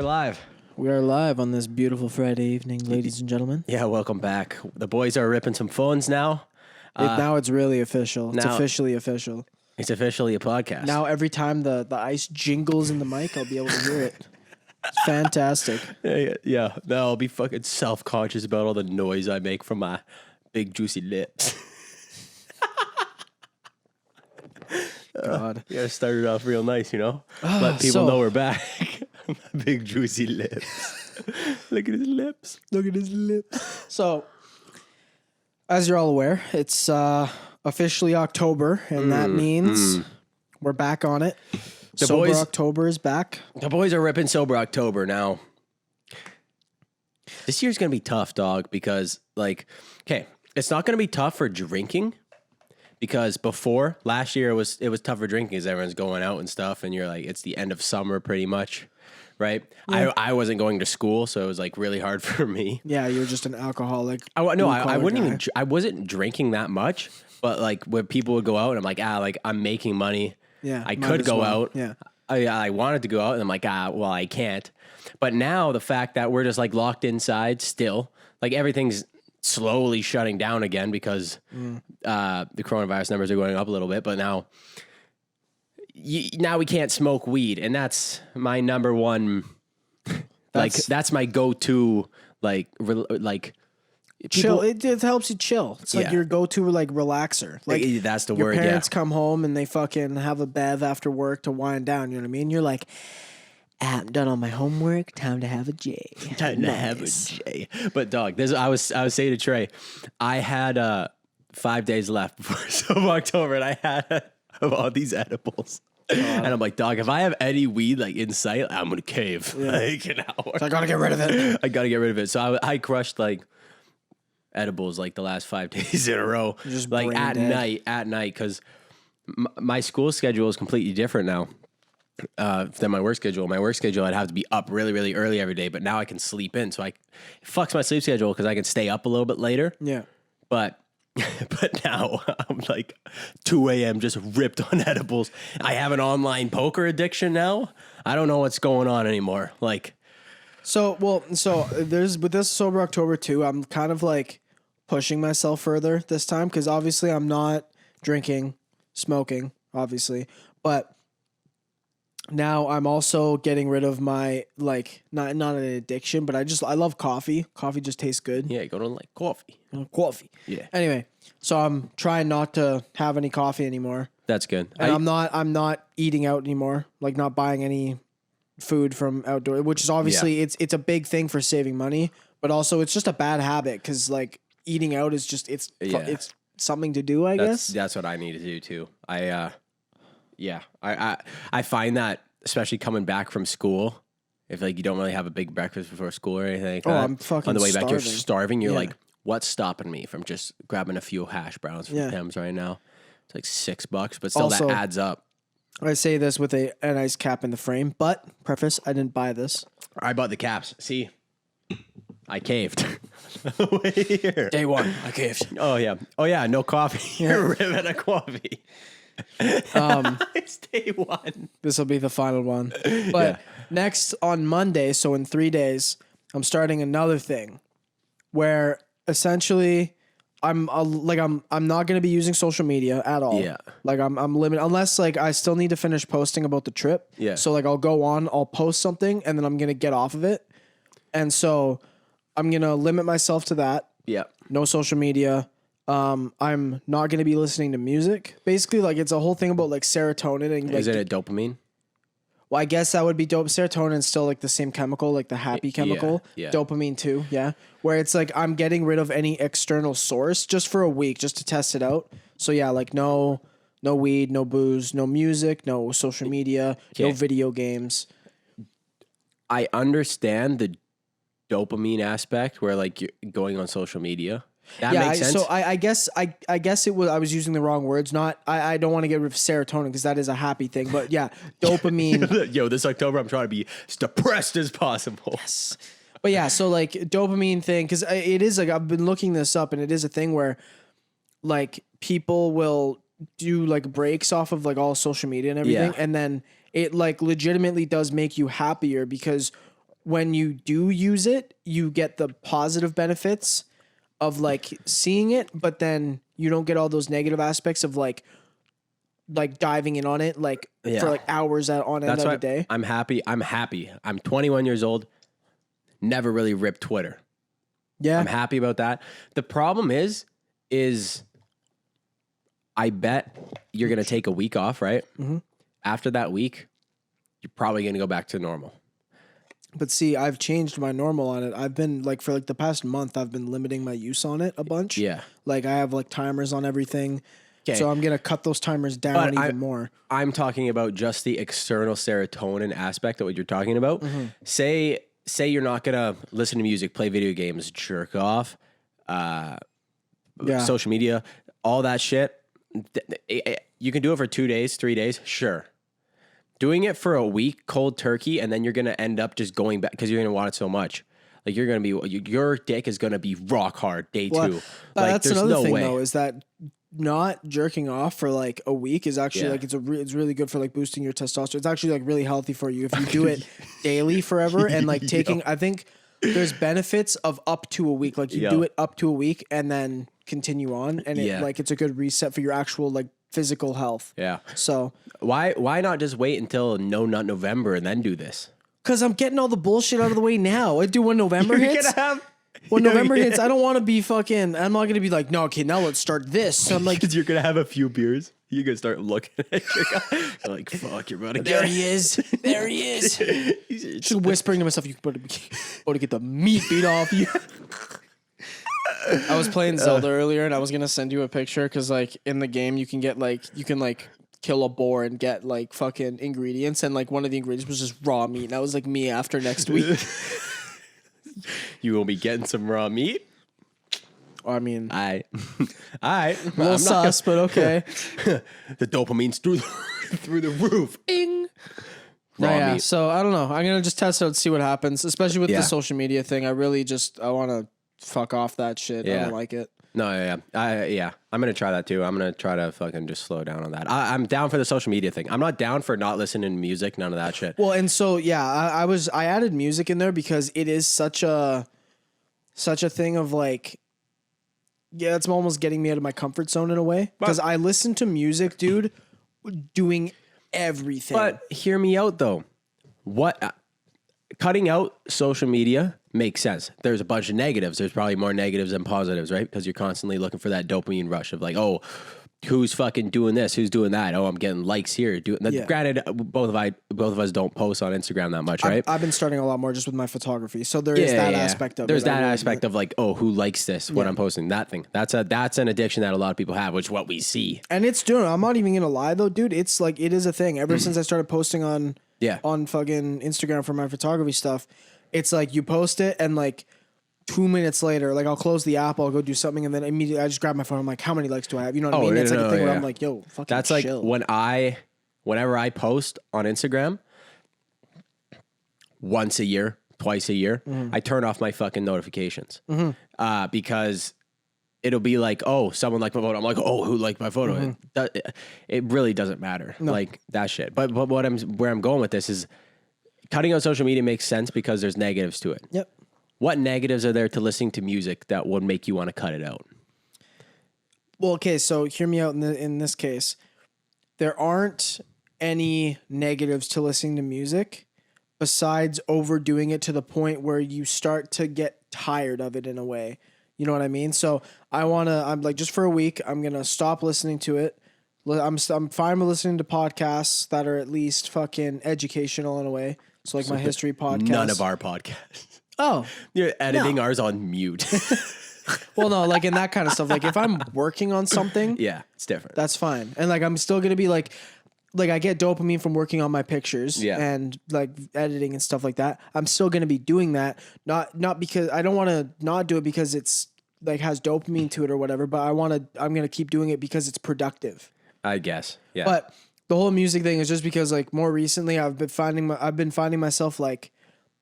live. We are live on this beautiful Friday evening, ladies and gentlemen. Yeah, welcome back. The boys are ripping some phones now. Now it's really official. It's now- officially official. It's officially a podcast. Now every time the ice jingles in the mic, I'll be able to hear it. It's fantastic. Yeah. Now I'll be fucking self-conscious about all the noise I make from my big juicy lips. God. You gotta start it off real nice, you know? Let people know we're back. My big juicy lips. Look at his lips. Look at his lips. So, as you're all aware, it's officially October, and that means we're back on it. Sober October is back. The boys are ripping Sober October now. This year's gonna be tough, dog, because it's not gonna be tough for drinking. Because before last year it was tough for drinking because everyone's going out and stuff, and you're like, it's the end of summer pretty much, right? Yeah. I wasn't going to school, so it was like really hard for me. Yeah, you're just an alcoholic. I wasn't drinking that much, but like when people would go out, and I'm like, I'm making money. Yeah, I could go out. Yeah, I wanted to go out, and I'm like, well, I can't. But now the fact that we're just like locked inside still, like everything's slowly shutting down again because the coronavirus numbers are going up a little bit, but now we can't smoke weed, and that's my number one. That's my go-to. Chill. It helps you chill. It's like your go-to relaxer. Like that's the your word. Parents come home and they fucking have a bev after work to wind down. You know what I mean? You're like, I'm done all my homework. Time to have a J. Time to have a J. But dog, I was saying to Trey, I had 5 days left before Sober October, and I had all these edibles. And I'm like, dog, if I have any weed in sight, I'm gonna cave. Yeah. An hour. So I gotta get rid of it. I gotta get rid of it. So I crushed edibles the last 5 days in a row. Just at night, because my school schedule is completely different now. Than my work schedule. My work schedule, I'd have to be up really, really early every day, but now I can sleep in. So it fucks my sleep schedule because I can stay up a little bit later. Yeah. But now I'm 2 a.m. just ripped on edibles. I have an online poker addiction now. I don't know what's going on anymore. So there's with this Sober October too, I'm kind of pushing myself further this time because obviously I'm not drinking, smoking, obviously, but now I'm also getting rid of my not an addiction, but I love coffee. Coffee just tastes good. Yeah, you go to coffee. Coffee. Yeah. Anyway, so I'm trying not to have any coffee anymore. That's good. And I'm not eating out anymore. Not buying any food from outdoor, which is obviously it's a big thing for saving money, but also it's just a bad habit because eating out is just it's something to do. I guess that's what I need to do too. I find that especially coming back from school, if you don't really have a big breakfast before school or anything like that, I'm fucking on the way back you're starving. starving. You're what's stopping me from just grabbing a few hash browns from Tim's right now? It's $6, but still Also, that adds up. I say this with a nice cap in the frame, but preface, I didn't buy this. I bought the caps. See, I caved. Here. Day one, I caved. Oh yeah, no coffee. You're ripping a coffee. It's day one. This will be the final one. But next on Monday, so in 3 days, I'm starting another thing where essentially I'm not going to be using social media at all. Yeah. I'm limited unless I still need to finish posting about the trip. Yeah. So I'll go on, I'll post something, and then I'm going to get off of it. And so I'm going to limit myself to that. Yeah. No social media. I'm not going to be listening to music. Basically, it's a whole thing about serotonin and is it a dopamine? Well, I guess that would be dope. Serotonin is still the same chemical, the happy chemical. Yeah. Dopamine too, yeah. Where it's I'm getting rid of any external source just for a week, just to test it out. So yeah, no weed, no booze, no music, no social media, no video games. I understand the dopamine aspect where you're going on social media. That makes sense. So I guess it was, I was using the wrong words. I don't want to get rid of serotonin because that is a happy thing. But yeah, dopamine. Yo, this October I'm trying to be as depressed as possible. Yes. But yeah, so dopamine thing, because it is I've been looking this up, and it is a thing where people will do breaks off of all social media and everything, and then it legitimately does make you happier because when you do use it, you get the positive benefits of like seeing it, but then you don't get all those negative aspects of like diving in on it like for like hours on end of the day. I'm happy. I'm 21 years old. Never really ripped Twitter. Yeah. I'm happy about that. The problem is I bet you're going to take a week off, right? Mm-hmm. After that week, you're probably going to go back to normal. But see, I've changed my normal on it. I've been like for like the past month, I've been limiting my use on it a bunch. Yeah. Like I have like timers on everything. Okay. So I'm going to cut those timers down even more. I'm talking about just the external serotonin aspect of what you're talking about. Mm-hmm. Say you're not going to listen to music, play video games, jerk off, social media, all that shit. You can do it for 2 days, 3 days. Sure. Doing it for a week, cold turkey, and then you're going to end up just going back because you're going to want it so much. Like you're going to be, your dick is going to be rock hard day 2. Like that's another thing though, is that not jerking off for like a week is actually like, it's really good for like boosting your testosterone. It's actually like really healthy for you if you do it daily forever and like taking, I think there's benefits of up to a week. Like you do it up to a week and then continue on, and it like it's a good reset for your actual like physical health. Yeah. So why not just wait until No Nut November and then do this? Because I'm getting all the bullshit out of the way now. I do when November hits. When November hits, I don't want to be fucking. I'm not gonna be like, no, okay, now let's start this. So I'm like, because you're gonna have a few beers. You're gonna start looking at your guy. You're like, fuck, you're about to get. There he is. There he is. Just whispering to myself, you about to get the meat beat off you. I was playing Zelda earlier, and I was gonna send you a picture because, like, in the game, you can kill a boar and get like fucking ingredients, and like one of the ingredients was just raw meat. And that was like me after next week. You will be getting some raw meat. I mean, a little sus, but okay. The dopamine's through the roof. Bing. Raw meat. So I don't know. I'm gonna just test it out, see what happens, especially with the social media thing. I want to fuck off that shit. I don't like it. No, I'm gonna try that too. I'm gonna try to fucking just slow down on that. I'm down for the social media thing. I'm not down for not listening to music. None of that shit. Well, and so I added music in there because it is such a thing of like, it's almost getting me out of my comfort zone in a way because I listen to music, dude, doing everything. But hear me out though. Cutting out social media makes sense. There's a bunch of negatives. There's probably more negatives than positives, right? Because you're constantly looking for that dopamine rush of like, oh, who's fucking doing this? Who's doing that? Oh, I'm getting likes here. Granted, both of us don't post on Instagram that much, right? I've been starting a lot more just with my photography. So there is that aspect of it. There's that aspect of like, oh, who likes this? What I'm posting, that thing. That's an addiction that a lot of people have, which is what we see. And it's doing. I'm not even gonna lie though, dude. It's like it is a thing. Ever since I started posting on fucking Instagram for my photography stuff, it's like you post it and like 2 minutes later, like I'll close the app, I'll go do something, and then immediately I just grab my phone. I'm like, how many likes do I have? You know what I mean? It's like a thing where I'm like, yo, fucking that's chill. Like whenever I post on Instagram, once a year, twice a year, I turn off my fucking notifications because it'll be like, oh, someone liked my photo. I'm like, oh, who liked my photo? It really doesn't matter, like that shit. But where I'm going with this is cutting out social media makes sense because there's negatives to it. Yep. What negatives are there to listening to music that would make you want to cut it out? Well, okay, so hear me out in this case. There aren't any negatives to listening to music besides overdoing it to the point where you start to get tired of it in a way. You know what I mean? So I'm like, just for a week, I'm going to stop listening to it. I'm fine with listening to podcasts that are at least fucking educational in a way. So like my history podcast. None of our podcasts. Oh. You're editing ours on mute. Well, no, like in that kind of stuff. Like if I'm working on something. Yeah, it's different. That's fine. And like I'm still going to be like I get dopamine from working on my pictures and like editing and stuff like that. I'm still going to be doing that. Not because I don't want to not do it because it's like has dopamine to it or whatever, but I'm going to keep doing it because it's productive. I guess. Yeah. But the whole music thing is just because like more recently I've been finding myself like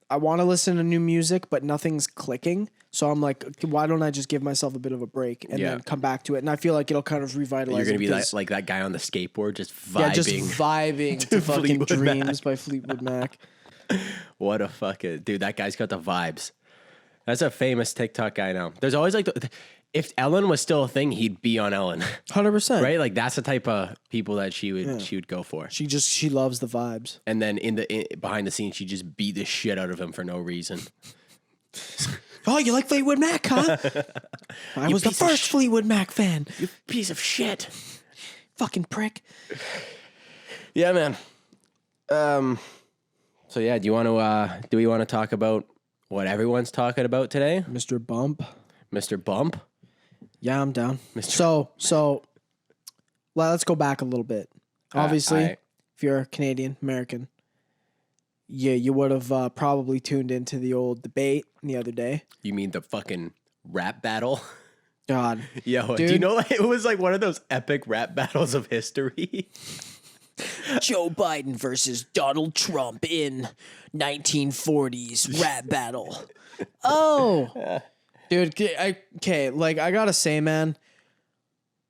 I want to listen to new music, but nothing's clicking. So I'm like, why don't I just give myself a bit of a break and then come back to it? And I feel like it'll kind of revitalize. You're going to be like that guy on the skateboard, just vibing. Yeah, just vibing to fucking Dreams by Fleetwood Mac. What a fucking dude. That guy's got the vibes. That's a famous TikTok guy now. There's always like, if Ellen was still a thing, he'd be on Ellen. 100%. Right? Like that's the type of people that she would go for. She loves the vibes. And then behind the scenes, she just beat the shit out of him for no reason. Oh, you like Fleetwood Mac, huh? I was the first Fleetwood Mac fan. You piece of shit. Fucking prick. Yeah, man. So yeah, do we want to talk about what everyone's talking about today? Mr. Bump. Mr. Bump? Yeah, I'm down. So well, let's go back a little bit. Obviously, if you're Canadian, American, you would have probably tuned into the old debate the other day. You mean the fucking rap battle? God. Yo, dude. do you know like, it was like one of those epic rap battles of history? Joe Biden versus Donald Trump in 1940s rap battle. Oh. Dude, okay, like I gotta say, man,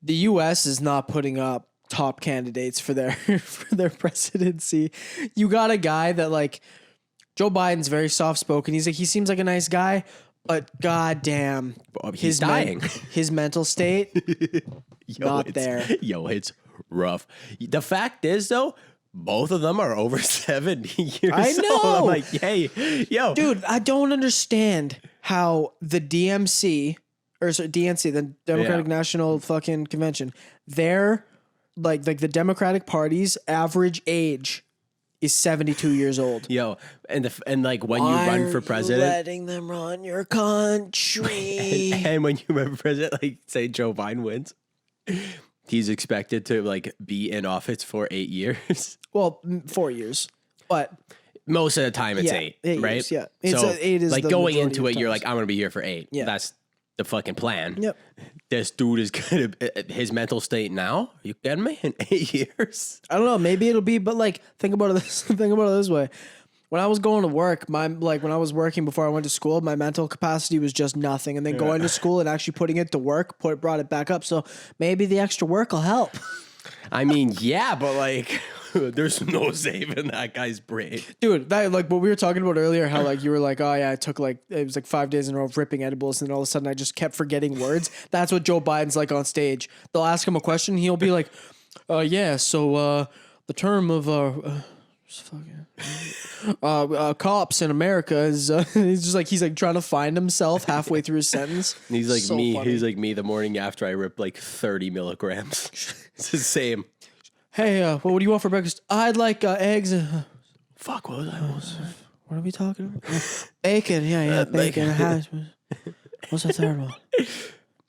the U.S. is not putting up top candidates for their for their presidency. You got a guy that like Joe Biden's very soft spoken. He seems like a nice guy, but goddamn, He's dying. His mental state, not there. Yo, it's rough. The fact is, though, both of them are over 70 years I know. old. I'm like, hey, yo. Dude, I don't understand how the DNC, the Democratic National fucking Convention, their like the Democratic Party's average age is 72 years old. Yo, and like when you run for president, letting them run your country. and when you run for president, like say Joe Biden wins, he's expected to like be in office for 8 years. Well, 4 years, but most of the time it's 8, right? Years, yeah, So 8 is like the going majority into of it, you're times. like, I'm gonna be here for 8. Yeah. That's the fucking plan. Yep. This dude is gonna his mental state now. Are you kidding me? In 8 years? I don't know. Maybe it'll be, but like, think about it this way. When I was going to work, when I was working before I went to school, my mental capacity was just nothing. And then going to school and actually putting it to work, brought it back up. So maybe the extra work will help. I mean, yeah, but like, there's no saving that guy's brain. Dude, that like what we were talking about earlier, how like you were like, oh yeah, I took like, it was like 5 days in a row of ripping edibles, and then all of a sudden I just kept forgetting words. That's what Joe Biden's like on stage. They'll ask him a question, he'll be like, so the term of cops in America is he's like trying to find himself halfway through his sentence. He's like So me. funny. He's like me the morning after I ripped like 30 milligrams. It's the same. Hey, what do you want for breakfast? I'd like eggs. Fuck, what was I? What are we talking about? Bacon, yeah, bacon. Hash. What's the third one?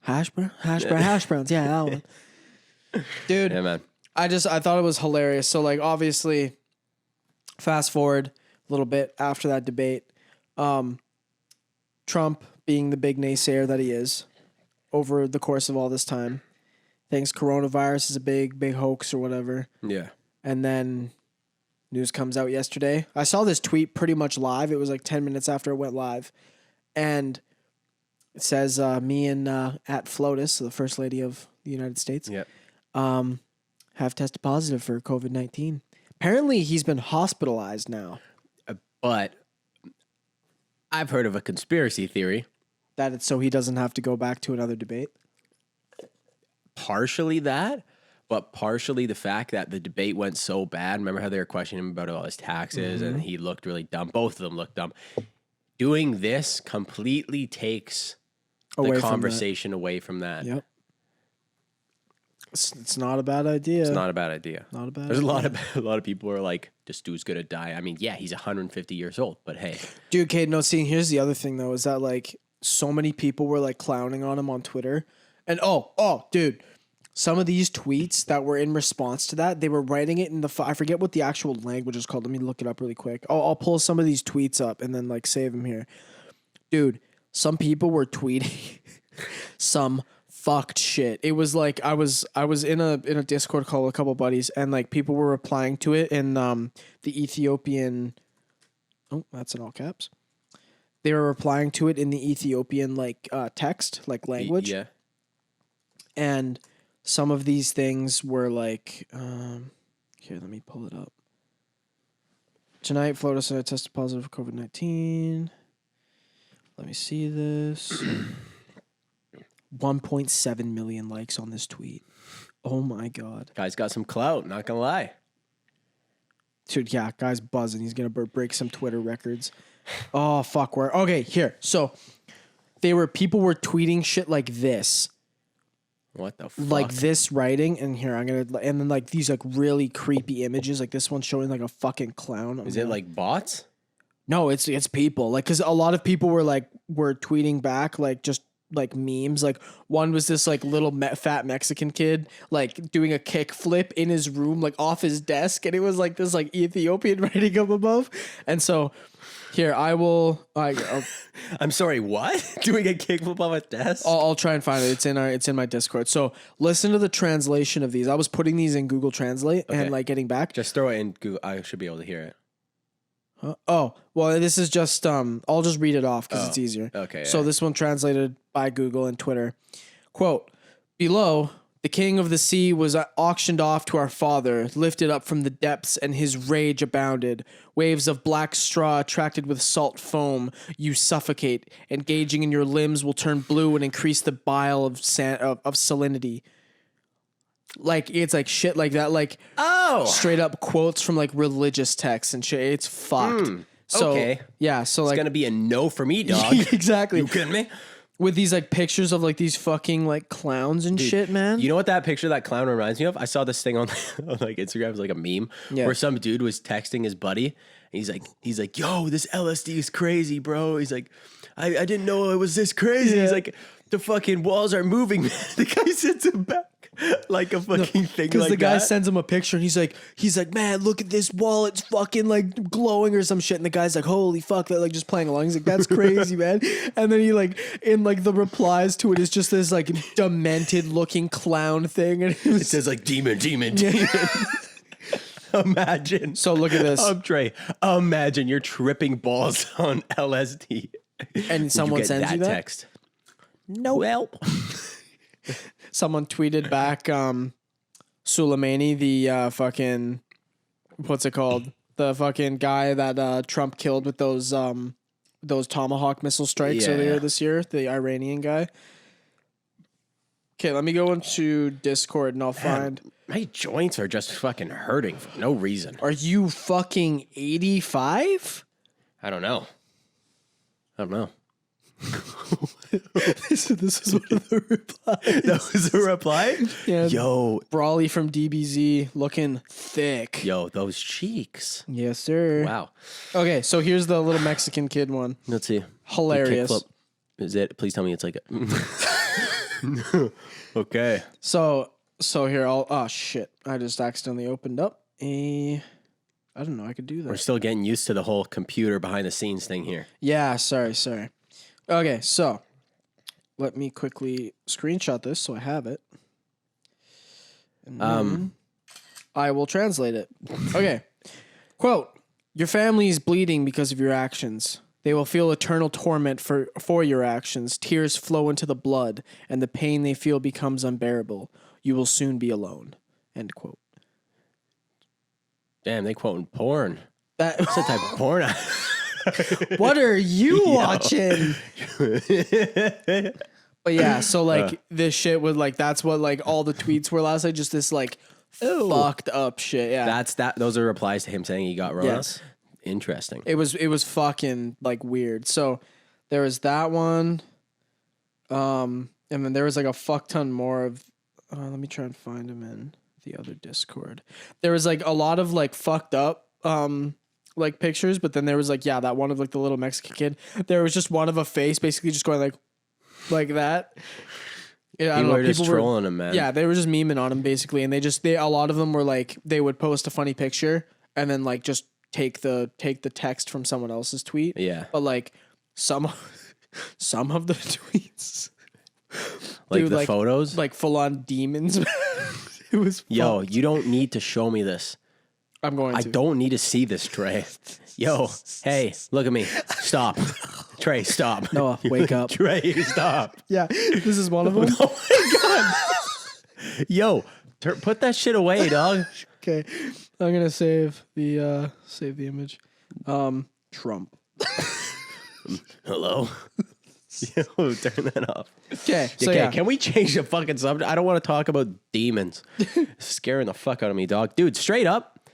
Hash browns. Yeah, that one. Dude, Yeah, man. I thought it was hilarious. So like, obviously, fast forward a little bit after that debate, Trump being the big naysayer that he is over the course of all this time, thinks coronavirus is a big hoax or whatever. Yeah. And then news comes out yesterday. I saw this tweet pretty much live. It was like 10 minutes after it went live. And it says, me and at FLOTUS, the First Lady of the United States, Yeah. have tested positive for COVID-19. Apparently, he's been hospitalized now. But I've heard of a conspiracy theory. That it's so he doesn't have to go back to another debate. Partially that, but partially the fact that the debate went so bad. Remember how they were questioning him about all his taxes and he looked really dumb. Both of them looked dumb. Doing this completely takes Away the from conversation away from that. Yep. It's not a bad idea. It's not a bad idea. Not a bad There's idea. a lot of people who are like, this dude's gonna die. I mean, yeah, he's 150 years old, but hey. Dude, Kate, no, see, here's the other thing, though, is that, like, so many people were, like, clowning on him on Twitter. And, dude, some of these tweets that were in response to that, they were writing it in I forget what the actual language is called. Let me look it up really quick. I'll pull some of these tweets up and then, like, save them here. Dude, some people were tweeting some fucked shit. It was like I was in a Discord call with a couple buddies, and like people were replying to it in the Ethiopian. Oh, that's in all caps. They were replying to it in the Ethiopian like text, like language. Yeah. And some of these things were like, here, let me pull it up. Tonight, Florida Senate tested positive for COVID-19. Let me see this. 1.7 million likes on this tweet. Oh my God. Guy's got some clout, not gonna lie. Dude, yeah, guy's buzzing. He's going to break some Twitter records. Oh, fuck. Okay, here. So, people were tweeting shit like this. What the fuck? Like this writing, and here, and then like these like really creepy images. Like this one showing like a fucking clown. Is it like bots? No, it's people. Like, cause a lot of people were tweeting back, like just like memes. Like one was this like little fat Mexican kid like doing a kick flip in his room, like off his desk, and it was like this like Ethiopian writing up above. And here I'm sorry, what? Doing a kickflip off a desk? I'll try and find it. It's in my Discord. So listen to the translation of these. I was putting these in Google Translate and like getting back. Just throw it in Google. I should be able to hear it. Oh, well, this is just, I'll just read it off because it's easier. Okay. So this one translated by Google and Twitter. Quote, below, the king of the sea was auctioned off to our father, lifted up from the depths, and his rage abounded. Waves of black straw attracted with salt foam, you suffocate. Engaging in your limbs will turn blue and increase the bile of salinity. Like, it's like shit like that. Like, straight up quotes from like religious texts and shit. It's fucked. So, okay. Yeah. So it's like, gonna be a no for me, dog. Exactly. You kidding me? With these like pictures of like these fucking like clowns and shit, man. You know what that picture of that clown reminds me of? I saw this thing on, on like Instagram, it was like a meme where some dude was texting his buddy. And he's like, yo, this LSD is crazy, bro. He's like, I didn't know it was this crazy. Yeah. He's like, the fucking walls are moving, man. The guy sends him back like a fucking thing like that. Because the guy sends him a picture and he's like, man, look at this wall. It's fucking like glowing or some shit. And the guy's like, holy fuck, that like just playing along. He's like, that's crazy, man. And then he like, in like the replies to it is just this like demented looking clown thing. And it says like demon. Imagine. So look at this. Trey, imagine you're tripping balls on LSD. And someone sends you that text. No help. Someone tweeted back, Soleimani, the fucking, what's it called? The fucking guy that Trump killed with those Tomahawk missile strikes earlier this year, the Iranian guy. Okay, let me go into Discord and I'll find. My joints are just fucking hurting for no reason. Are you fucking 85? I don't know. This is one of the replies. That was a reply? Yeah. Yo. Brawley from DBZ looking thick. Yo, those cheeks. Yes, sir. Wow. Okay, so here's the little Mexican kid one. Let's see. Hilarious. Is it? Please tell me it's like a... Okay. So here, oh shit. I just accidentally opened up I don't know, I could do that. We're still getting used to the whole computer behind the scenes thing here. Yeah, sorry. Okay, so let me quickly screenshot this so I have it. And then I will translate it. Okay. Quote, your family is bleeding because of your actions. They will feel eternal torment for your actions. Tears flow into the blood, and the pain they feel becomes unbearable. You will soon be alone. End quote. Damn, they quoting porn. That's the type of porn. What are you watching? But yeah, so like this shit was like, that's what like all the tweets were last night. Just this like fucked up shit. Yeah, those are replies to him saying he got Rona. Yes. Interesting. It was fucking like weird. So there was that one. And then there was like a fuck ton more of. Let me try and find him in the other Discord. There was like a lot of like fucked up like pictures, but then there was like that one of like the little Mexican kid. There was just one of a face basically just going like that. Yeah, people were just trolling him, man. Yeah, they were just memeing on him basically, and a lot of them were like they would post a funny picture and then like just take the text from someone else's tweet. Yeah, but like some of the tweets, like dude, the photos, like full on demons. It was yo. You don't need to show me this. I'm going to. I don't need to see this, Trey. Yo, hey, look at me. Stop. Trey, stop. Noah, wake up. Trey, stop. Yeah, this is one of them. Oh my God. Yo, put that shit away, dog. Okay, I'm gonna save the image. Trump. Hello? Yo, turn that off. Okay, so Okay, yeah. can we change the fucking subject? I don't want to talk about demons. It's scaring the fuck out of me, dog. Dude, straight up,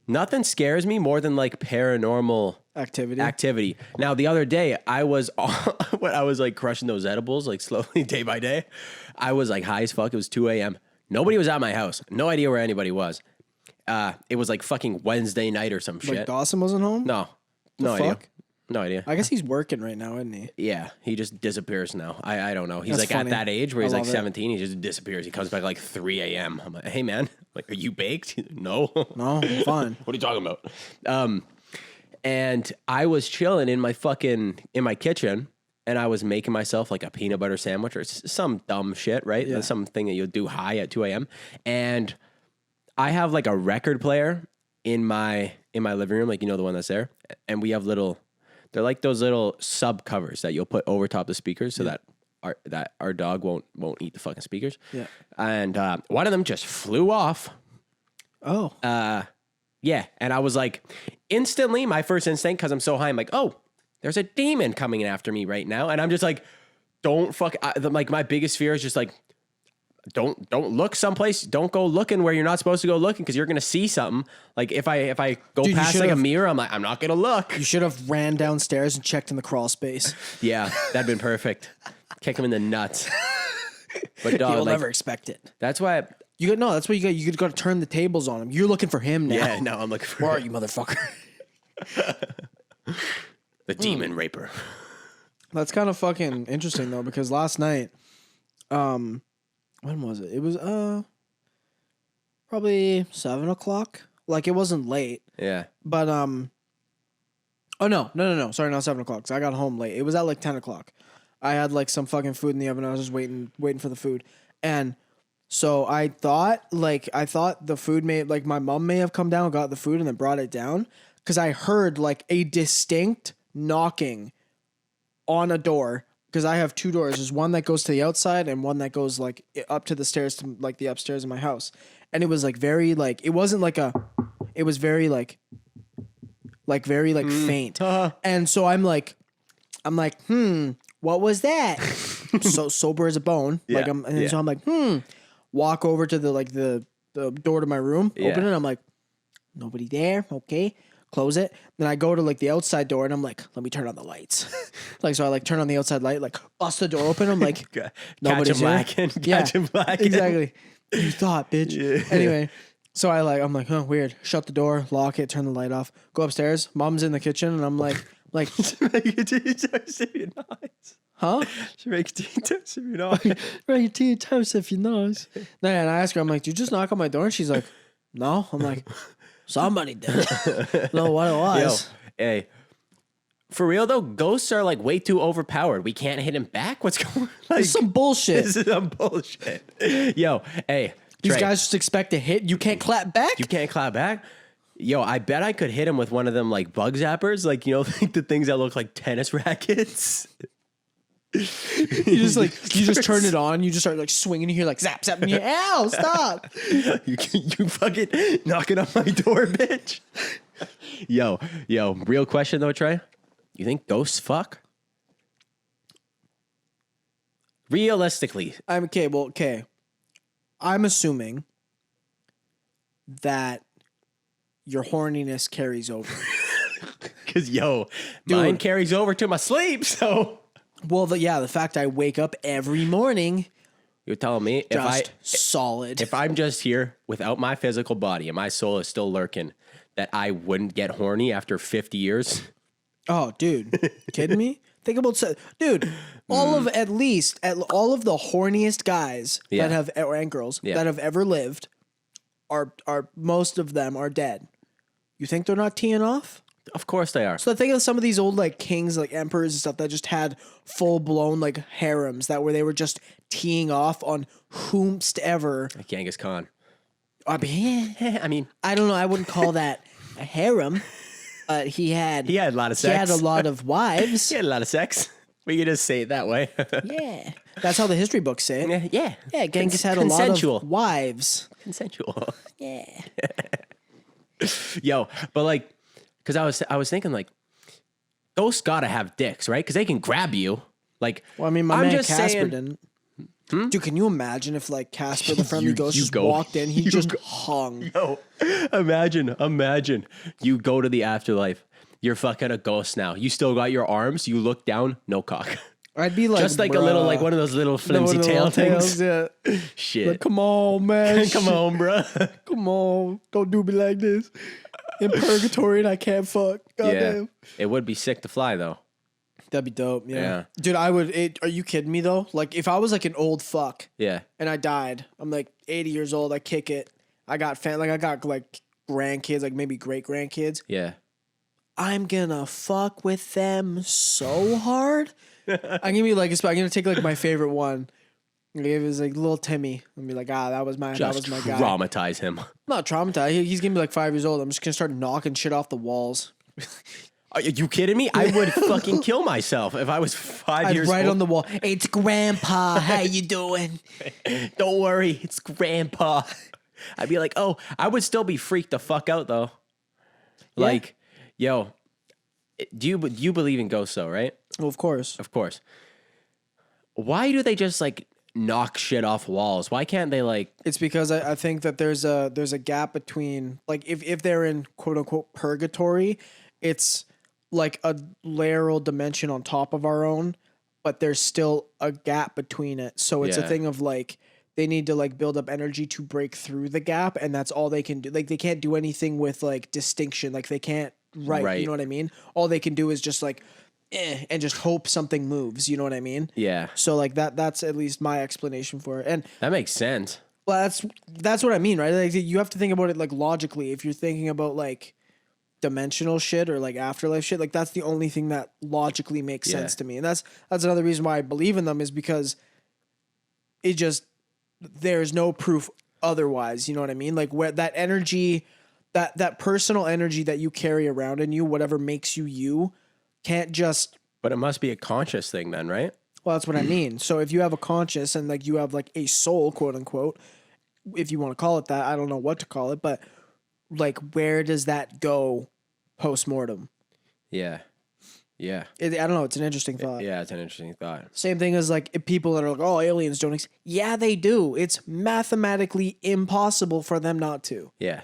nothing scares me more than like paranormal Activity. Now, the other day, I was when I was like crushing those edibles, like slowly day by day. I was like high as fuck. It was 2 a.m. Nobody was at my house. No idea where anybody was. It was like fucking Wednesday night or some Like shit. Dawson wasn't home? No idea. fuck? No idea. I guess he's working right now, isn't he? Yeah, he just disappears now. I don't know. He's That's like funny. at that age where I he's like love it. 17. He just disappears. He comes back like 3 a.m. I'm like, hey, man, like, are you baked? No. No, fine. What are you talking about? And I was chilling in my kitchen, and I was making myself like a peanut butter sandwich or some dumb shit, right? Yeah. Something that you'll do high at 2 a.m. And I have like a record player in my living room, like, you know, the one that's there. And we have they're like those little sub covers that you'll put over top the speakers so that our dog won't eat the fucking speakers. Yeah. And one of them just flew off. Oh. Yeah. And I was like, instantly, my first instinct, because I'm so high, I'm like, oh, there's a demon coming after me right now. And I'm just like, don't fuck. Like, my biggest fear is just like, don't look someplace. Don't go looking where you're not supposed to go looking, because you're gonna see something. Like if I go Dude, past like a mirror, I'm like, I'm not gonna look. You should have ran downstairs and checked in the crawl space. Yeah, that'd been perfect. Kick him in the nuts. But dog, You'll like, never expect it. that's why. That's what you got. You got to turn the tables on him. You're looking for him now. Yeah, no, I'm looking for Where are you, motherfucker? the demon raper. That's kind of fucking interesting though, because last night, when was it? It was probably 7:00. Like, it wasn't late, Yeah. but oh no, sorry, not 7:00. 'Cause I got home late. It was at like 10:00. I had like some fucking food in the oven. I was just waiting for the food, and so I thought the food my mom may have come down and got the food and then brought it down, because I heard like a distinct knocking on a door, because I have two doors. There's one that goes to the outside and one that goes like up to the stairs to like the upstairs of my house. And it was like very like, it wasn't like it was very like very like faint. And so I'm like, what was that? So sober as a bone. Yeah, So I'm like, walk over to the door to my room, open it. I'm like, nobody there. Okay. Close it. Then I go to like the outside door and I'm like, let me turn on the lights. So I like turn on the outside light, like bust the door open. I'm like, nobody's here. Catch him blacking. Exactly. You thought, bitch. Yeah. Anyway, so I'm like, oh, weird. Shut the door, lock it, turn the light off. Go upstairs. Mom's in the kitchen and I'm like, huh? She makes tea toast if you're not. Make your tea toast if you know. And I ask her, I'm like, did you just knock on my door? And she's like, no. I'm like, somebody did. No, what it was. Yo, hey, for real though, ghosts are like way too overpowered. We can't hit him back. What's going on? Like, This is some bullshit. this is some bullshit. Yo, hey, These Trey, guys just expect to hit. You can't clap back. you can't clap back. Yo, I bet I could hit him with one of them like bug zappers, like, you know, like the things that look like tennis rackets. You just turn it on. You just start like swinging. You hear like zap zap. And you're, ow! Stop. you fucking knocking on my door, bitch. Yo, real question though, Trey. You think ghosts fuck? Realistically. I'm okay. Well, okay. I'm assuming that your horniness carries over. Because, mine carries over to my sleep, so. Well, the fact I wake up every morning, You're telling me solid. if I'm just here without my physical body and my soul is still lurking, that I wouldn't get horny after 50 years? Oh, dude. Kidding me? Think about, dude, all of the horniest guys that have, and girls that have ever lived are most of them are dead. You think they're not teeing off? Of course they are. So think of some of these old like kings, like emperors and stuff that just had full blown like harems where they were just teeing off on whomst ever. Like Genghis Khan. I mean, I I don't know. I wouldn't call that a harem. He had a lot of sex. He had a lot of wives. He had a lot of sex. We could just say it that way. Yeah. That's how the history books say it. Yeah. Yeah, Genghis had a lot of wives. Consensual. Yeah. Yo, but like, because I was thinking like ghosts gotta have dicks, right? Because they can grab you. Like, Well, I mean, my I'm man just Casper saying, didn't. Dude, can you imagine if like Casper the friendly You- ghost you just go- walked in, he you just go- hung. Yo, imagine you go to the afterlife. You're fucking a ghost now. You still got your arms. You look down, no cock. I'd be like, Just like a little, like one of those little flimsy tail things. Yeah. Shit. Like, come on, man. Come on, bro. Come on. Don't do me like this. In purgatory and I can't fuck. Goddamn. Yeah. It would be sick to fly though. That'd be dope. Yeah. Yeah. Dude, I would. Are you kidding me though? Like, if I was like an old fuck Yeah. and I died, I'm like 80 years old. I kick it. I got like grandkids, like maybe great grandkids. Yeah. I'm gonna fuck with them so hard. I'm gonna be like, I'm gonna take like my favorite one. I gave his like little Timmy. I'm be like, that was my Just guy. traumatize him. I'm not traumatized. He's gonna be like 5 years old. I'm just gonna start knocking shit off the walls. Are you kidding me? I would fucking kill myself if I was 5 years Right old. on the wall. It's Grandpa. How you doing? Don't worry, it's Grandpa. I'd be like, oh, I would still be freaked the fuck out though. Yeah. Like, yo, do you believe in ghosts though, right? Well, of course. Of course. Why do they just like knock shit off walls? Why can't they like? It's because I think that there's a gap between like if they're in quote unquote purgatory, it's like a layeral dimension on top of our own, but there's still a gap between it. So it's a Yeah. thing of like they need to like build up energy to break through the gap, and that's all they can do. Like they can't do anything with like distinction. Like they can't Right. You know what I mean? All they can do is just like and just hope something moves. You know what I mean? Yeah, So like that's at least my explanation for it. And that makes sense. well, that's what I mean, right? Like you have to think about it like logically. If you're thinking about like dimensional shit or like afterlife shit, like that's the only thing that logically makes Yeah. sense to me. And that's another reason why I believe in them is because it just there's no proof otherwise. You know what I mean? Like where that energy, that personal energy that you carry around in you, whatever makes you, can't just. But it must be a conscious thing then, right? Well, that's what I mean. So if you have a conscious and like you have like a soul, quote unquote, if you want to call it that, I don't know what to call it, but like where does that go post-mortem? Yeah, yeah, I don't know. It's an interesting thought. yeah. It's an interesting thought. Same thing as like if people that are like, oh, aliens don't exist. Yeah, they do. It's mathematically impossible for them not to. Yeah,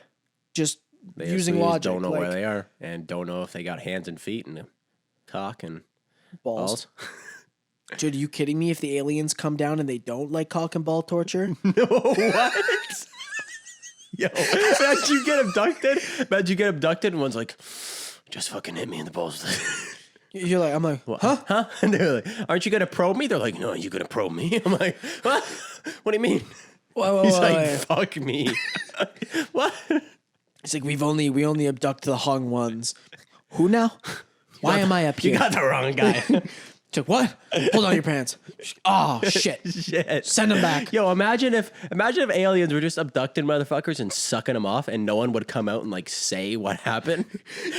Just they using just logic. don't know like where they are and don't know if they got hands and feet and a cock and balls. balls. Dude, are you kidding me? If the aliens come down and they don't like cock and ball torture? No, what? Yo, imagine you get abducted. Imagine you get abducted and one's like, just fucking hit me in the balls. You're like, I'm like, huh? Huh? And they're like, aren't you gonna probe me? They're like, no, you gonna probe me? I'm like, what? What do you mean? Whoa, He's whoa, like, whoa. fuck me. What? It's like we only abduct the hung ones. Who now? Why am I up You here? got the wrong guy. It's like, what? Hold on your pants. Oh shit. Shit. Send them back. Yo, imagine if aliens were just abducting motherfuckers and sucking them off, and no one would come out and like say what happened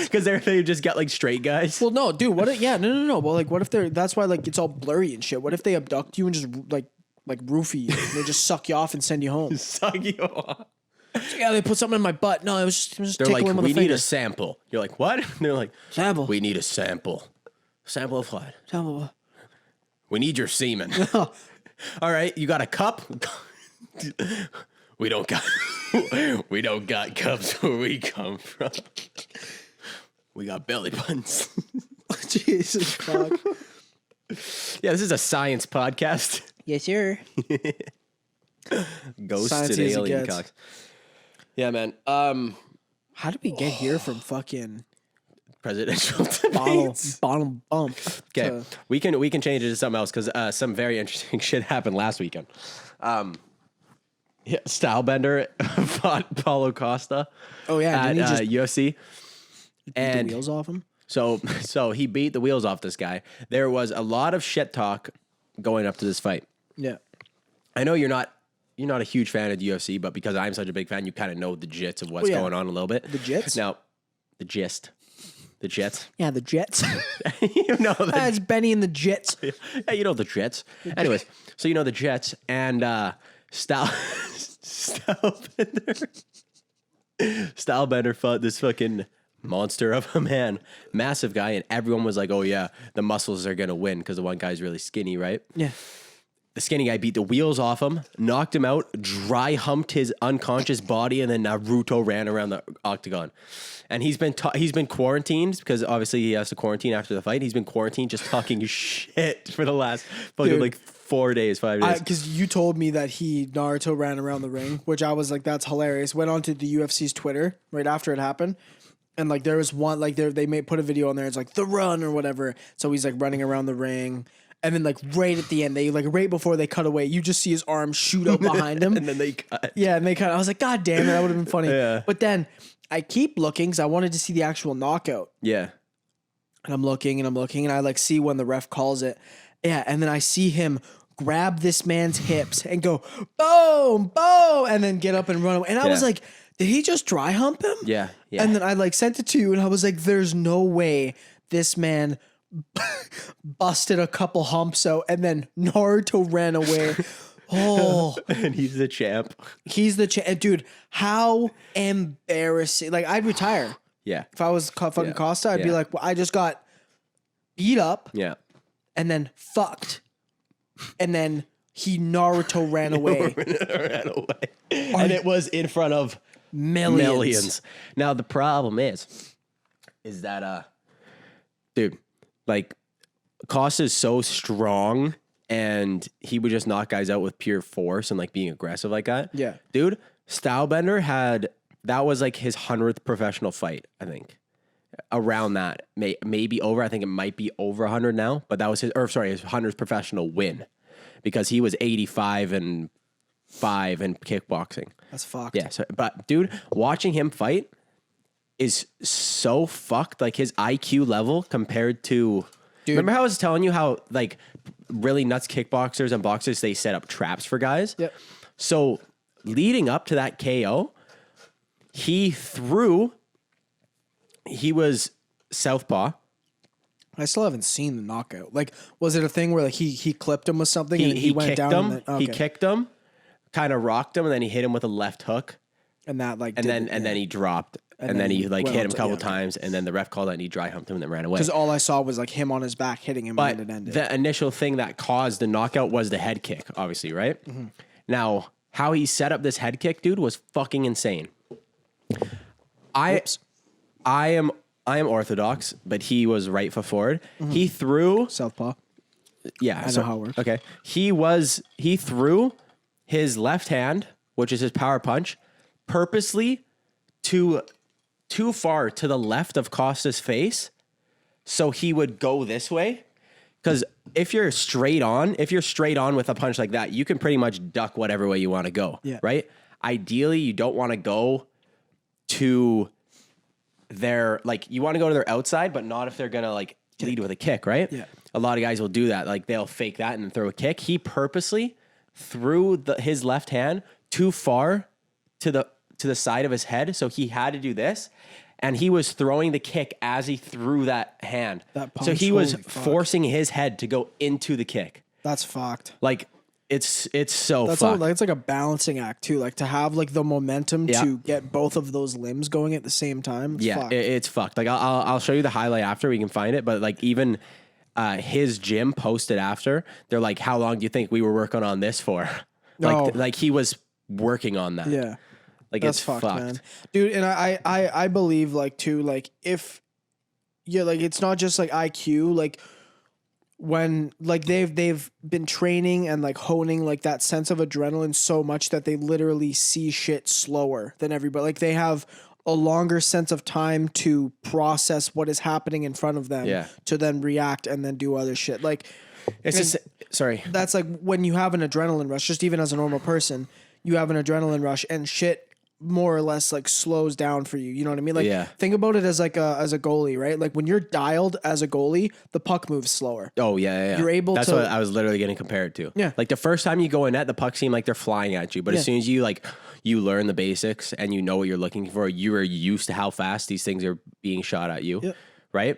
because they just got like straight guys. Well, no, dude. What? Yeah, no. Well, like, what if they're? That's why like it's all blurry and shit. What if they abduct you and just like roofie you? And they just suck you off and send you home. Suck you off. Yeah, they put something in my butt. No, it was just They're tickling like, with we a need finger. a sample. You're like, what? And they're like, Sample. we need a sample. Sample of what? Sample. We need your semen. All right, you got a cup? we don't got cups where we come from. We got belly buttons. Jesus fuck. Yeah, this is a science podcast. Yes, sir. Ghosts Science and as it alien gets. cocks. Yeah, man. How did we get here from fucking Presidential bottle debates. bottom bump? Okay, to- we can change it to something else because some very interesting shit happened last weekend. Yeah, Stylebender fought Paulo Costa. Oh yeah, at didn't he just UFC, beat and the wheels off him? so he beat the wheels off this guy. There was a lot of shit talk going up to this fight. Yeah. I know you're not a huge fan of the UFC, but because I'm such a big fan, you kind of know the gist of what's Oh, yeah. going on a little bit. The jits? Now, the gist. The Jets. Yeah, the Jets. You know the That's Benny and the Jets. yeah, you know the Jets. Anyways, so you know the Jets and Stylebender fought this fucking monster of a man, massive guy, and everyone was like, "Oh yeah, the muscles are gonna win because the one guy's really skinny, right?" Yeah. The skinny guy beat the wheels off him, knocked him out, dry humped his unconscious body, and then Naruto ran around the octagon. And he's been quarantined because obviously he has to quarantine after the fight. He's been quarantined just talking shit for the last fucking like 4 days, 5 days. Because you told me that Naruto ran around the ring, which I was like, that's hilarious. Went on to the UFC's Twitter right after it happened. And like there was one, like they put a video on there. It's like the run or whatever. So he's like running around the ring. And then like right at the end, they like right before they cut away, you just see his arm shoot out behind him. And then they cut. Yeah, and they cut. I was like, God damn it, that would have been funny. Yeah. But then I keep looking because I wanted to see the actual knockout. Yeah. And I'm looking and I like see when the ref calls it. Yeah, and then I see him grab this man's hips and go boom, boom, and then get up and run away. And I was like, did he just dry hump him? Yeah. Yeah. And then I like sent it to you and I was like, there's no way this man busted a couple humps out and then Naruto ran away. Oh, and he's the champ. He's the champ. Dude, how embarrassing. Like, I'd retire. Yeah. If I was fucking Costa, I'd be like, well, I just got beat up. Yeah. And then fucked. And then he Naruto ran away. Ran away. And it was in front of millions. Now, the problem is that, dude, like, Costa's so strong and he would just knock guys out with pure force and like being aggressive like that. Yeah. Dude, Stylebender that was like his 100th professional fight, I think. Around that. Maybe over. I think it might be over 100 now, but that was his 100th professional win because he was 85 and 5 in kickboxing. That's fucked. Yeah. So, but dude, watching him fight is so fucked. Like his IQ level compared to. Dude. Remember how I was telling you how like really nuts kickboxers and boxers they set up traps for guys? Yep. So leading up to that KO, he was southpaw. I still haven't seen the knockout. Like, was it a thing where like he clipped him with something and he went kicked down? Him. And then, okay. He kicked him, kind of rocked him, and then he hit him with a left hook. And that like, then he dropped, and then he like hit him a couple times, and then the ref called out and he dry humped him and then ran away. Because all I saw was like him on his back hitting him but and it ended. The initial thing that caused the knockout was the head kick, obviously, right? Mm-hmm. Now, how he set up this head kick, dude, was fucking insane. I am orthodox, but he was right foot forward. Mm-hmm. He threw southpaw. Yeah, I know how it works. Okay, he threw his left hand, which is his power punch, purposely too far to the left of Costa's face, so he would go this way. Because if you're straight on with a punch like that, you can pretty much duck whatever way you want to go. Yeah. Right. Ideally, you don't want to go to their you want to go to their outside, but not if they're gonna like lead with a kick. Right. Yeah. A lot of guys will do that. Like they'll fake that and then throw a kick. He purposely threw his left hand too far to the side of his head, so he had to do this, and he was throwing the kick as he threw that hand. That punch, so he was forcing his head to go into the kick. That's fucked. Like it's so that's fucked. It's like a balancing act too. Like to have like the momentum to get both of those limbs going at the same time. It's fucked. It's fucked. Like I'll show you the highlight after we can find it, but like even his gym posted after, they're like, how long do you think we were working on this for? Like he was working on that. Yeah. Like that's it's fucked, fucked. Man. Dude, and I believe like too, like if like it's not just like IQ, like when like they've been training and like honing like that sense of adrenaline so much that they literally see shit slower than everybody. Like they have a longer sense of time to process what is happening in front of them to then react and then do other shit. Like it's just, sorry. That's like when you have an adrenaline rush, just even as a normal person, you have an adrenaline rush and shit more or less like slows down for you. You know what I mean? Like think about it as like as a goalie, right? Like when you're dialed as a goalie, the puck moves slower. Oh yeah. You're able That's to. what I was literally getting compared to. Yeah. Like the first time you go in net, the puck seem like they're flying at you. But as soon as you learn the basics and you know what you're looking for, you are used to how fast these things are being shot at you. Right?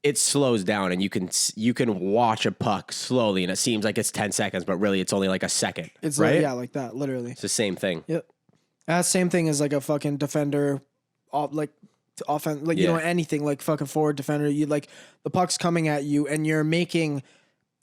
It slows down and you can watch a puck slowly and it seems like it's 10 seconds, but really it's only like a second. It's right? Like that, literally. It's the same thing. Yep. Same thing as like a fucking defender, like offense, like, you know, anything like fucking forward defender, you like the puck's coming at you and you're making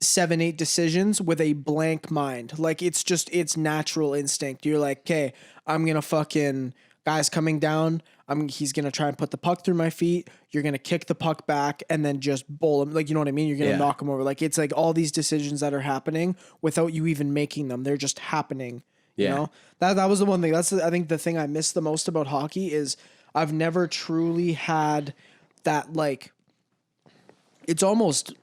7-8 decisions with a blank mind. Like it's natural instinct. You're like, okay, I'm gonna fucking guy's coming down. He's gonna try and put the puck through my feet. You're gonna kick the puck back and then just bowl him. Like, you know what I mean? You're gonna knock him over. Like, it's like all these decisions that are happening without you even making them. They're just happening. You know? That was the one thing. That's I think the thing I miss the most about hockey is I've never truly had that, like, it's almost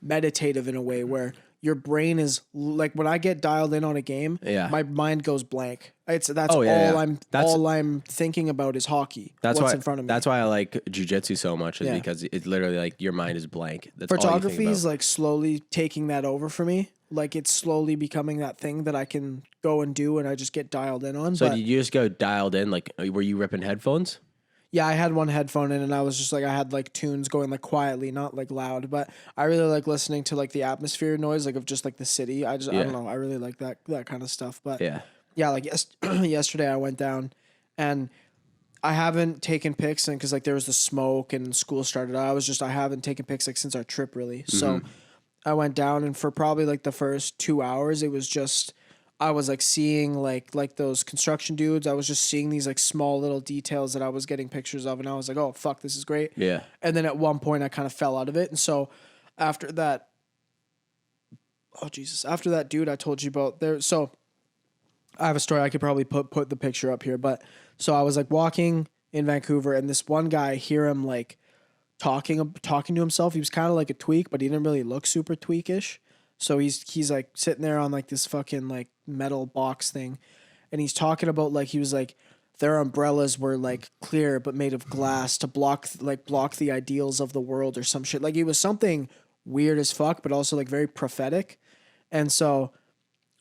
meditative in a way where your brain is like, when I get dialed in on a game, my mind goes blank. All I'm thinking about is hockey. What's in front of me. That's why I like jujitsu so much, is because it's literally like your mind is blank. That's photography is like slowly taking that over for me. Like, it's slowly becoming that thing that I can go and do, and I just get dialed in on. So did you just go dialed in? Like, were you ripping headphones? Yeah, I had one headphone in and I was just like, I had like tunes going like quietly, not like loud, but I really like listening to like the atmosphere noise, like of just like the city. I don't know. I really like that kind of stuff. But yeah, like yesterday I went down and I haven't taken pics, and cause like there was the smoke and school started. I haven't taken pics like since our trip really. So I went down, and for probably like the first 2 hours, it was just, I was like seeing like those construction dudes. I was just seeing these like small little details that I was getting pictures of, and I was like, oh fuck, this is great. Yeah. And then at one point I kind of fell out of it. And so after that, after that dude I told you about there. So I have a story. I could probably put the picture up here, but so I was like walking in Vancouver, and this one guy, I hear him like talking to himself. He was kind of like a tweak, but he didn't really look super tweakish. So he's like sitting there on like this fucking like metal box thing, and he's talking about like, he was like, their umbrellas were like clear but made of glass to block the ideals of the world or some shit. Like, it was something weird as fuck, but also like very prophetic. And so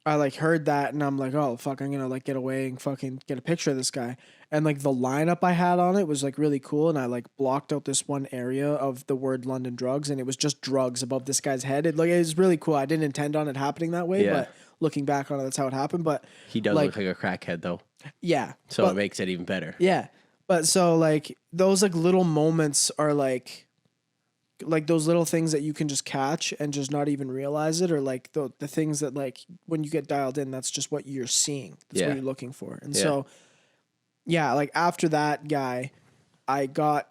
I like heard that, and I'm like, oh fuck, I'm gonna like get away and fucking get a picture of this guy. And like the lineup I had on it was like really cool, and I like blocked out this one area of the word London drugs, and it was just drugs above this guy's head. It was really cool. I didn't intend on it happening that way, but looking back on it, that's how it happened. But he does look like a crackhead though. Yeah. So it makes it even better. Yeah. But so like those like little moments are like those little things that you can just catch and just not even realize it, or like the things that like when you get dialed in, that's just what you're seeing. That's what you're looking for. And so, yeah, like after that guy, I got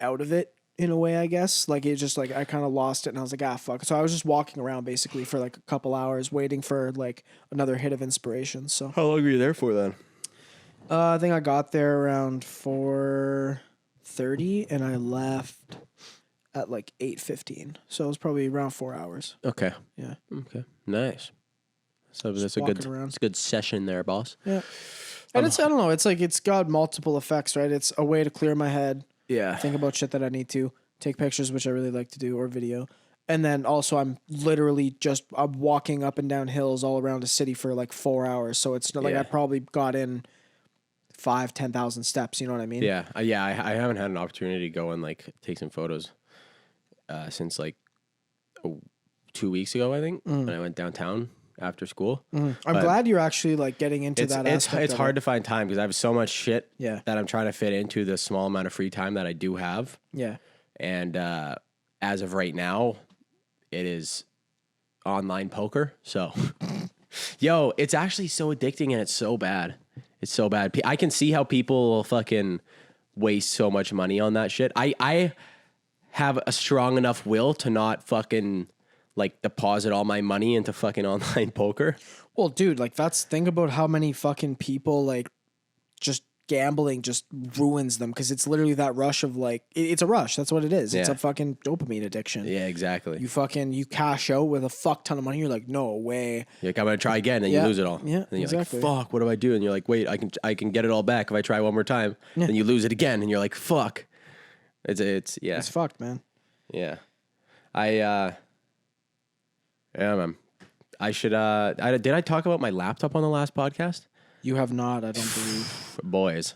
out of it in a way, I guess. Like, it just like, I kind of lost it, and I was like, ah, fuck. So I was just walking around basically for like a couple hours waiting for like another hit of inspiration. So how long were you there for then? I think I got there around 4:30 and I left at like 8:15. So it was probably around 4 hours. Okay. Yeah. Okay. Nice. So that's a good session there, boss. Yeah. And it's, I don't know, it's like, it's got multiple effects, right? It's a way to clear my head. Yeah. Think about shit that I need to. Take pictures, which I really like to do, or video. And then also I'm walking up and down hills all around a city for like 4 hours. So it's not like I probably got in 10,000 steps. You know what I mean? Yeah. I haven't had an opportunity to go and like take some photos since like 2 weeks ago, I think, when I went downtown after school. I'm glad you're actually like getting into that aspect. It's hard to find time because I have so much shit that I'm trying to fit into the small amount of free time that I do have. Yeah. And as of right now, it is online poker. So, yo, it's actually so addicting, and it's so bad. It's so bad. I can see how people will fucking waste so much money on that shit. I have a strong enough will to not fucking like deposit all my money into fucking online poker. Well, dude, like think about how many fucking people like just gambling just ruins them, because it's literally that rush of like, it's a rush. That's what it is. It's a fucking dopamine addiction. Yeah, exactly. You cash out with a fuck ton of money. You're like, no way. You're like, I'm gonna try again, and you lose it all. Yeah, and you're exactly. like, fuck, what do I do? And you're like, wait, I can get it all back if I try one more time. Yeah. Then you lose it again, and you're like, fuck. It's fucked, man. Yeah. Yeah, man. I should did I talk about my laptop on the last podcast? You have not, I don't believe. Boys.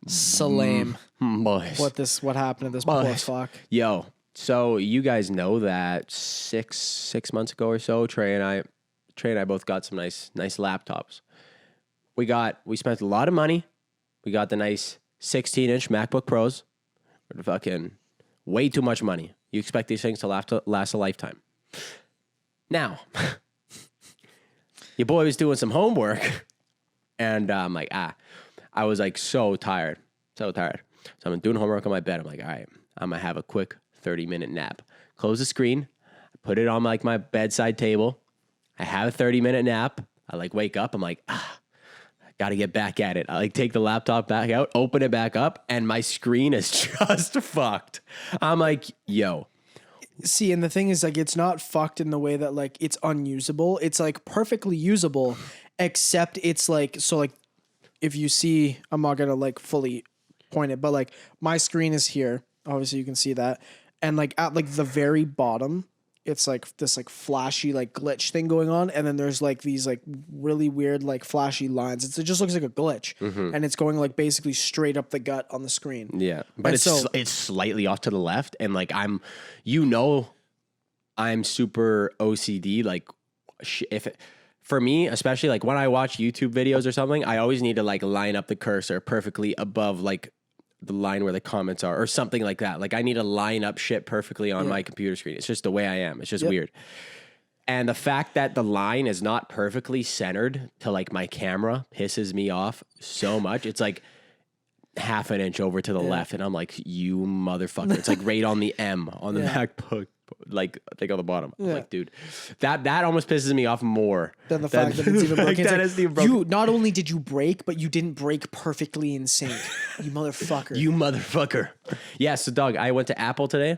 So lame. Boys. What happened to this poor fuck? Yo, so you guys know that six months ago or so, Trey and I both got some nice laptops. We spent a lot of money. We got the nice 16-inch MacBook Pros. fucking way too much money. You expect these things to last a lifetime. Now, your boy was doing some homework, and I'm like, I was like so tired. So I'm doing homework on my bed. I'm like, all right, I'm going to have a quick 30-minute nap. Close the screen, put it on like my bedside table. I have a 30-minute nap. I like wake up. I'm like, got to get back at it. I like take the laptop back out, open it back up, and my screen is just fucked. I'm like, yo. See, and the thing is, like, it's not fucked in the way that, like, it's unusable. It's, like, perfectly usable, except it's, like, so, like, if you see, I'm not going to, like, fully point it, but, like, my screen is here. Obviously, you can see that. And, like, at, like, the very bottom, it's, like, this, like, flashy, like, glitch thing going on. And then there's, like, these, like, really weird, like, flashy lines. It just looks like a glitch. Mm-hmm. And it's going, like, basically straight up the gut on the screen. Yeah. But it's slightly off to the left. And, like, I'm super OCD. Like, for me, especially, like, when I watch YouTube videos or something, I always need to, like, line up the cursor perfectly above, like, the line where the comments are or something like that. Like I need to line up shit perfectly on my computer screen. It's just the way I am. It's just weird. And the fact that the line is not perfectly centered to like my camera pisses me off so much. It's like half an inch over to the left. And I'm like, you motherfucker. It's like right on the M on the MacBook. Like I think on the bottom. I'm like, dude, that almost pisses me off more than the fact that it's even broken. Like, you not only did you break, but you didn't break perfectly in sync. You motherfucker. You motherfucker. Yeah, so dog, I went to Apple today.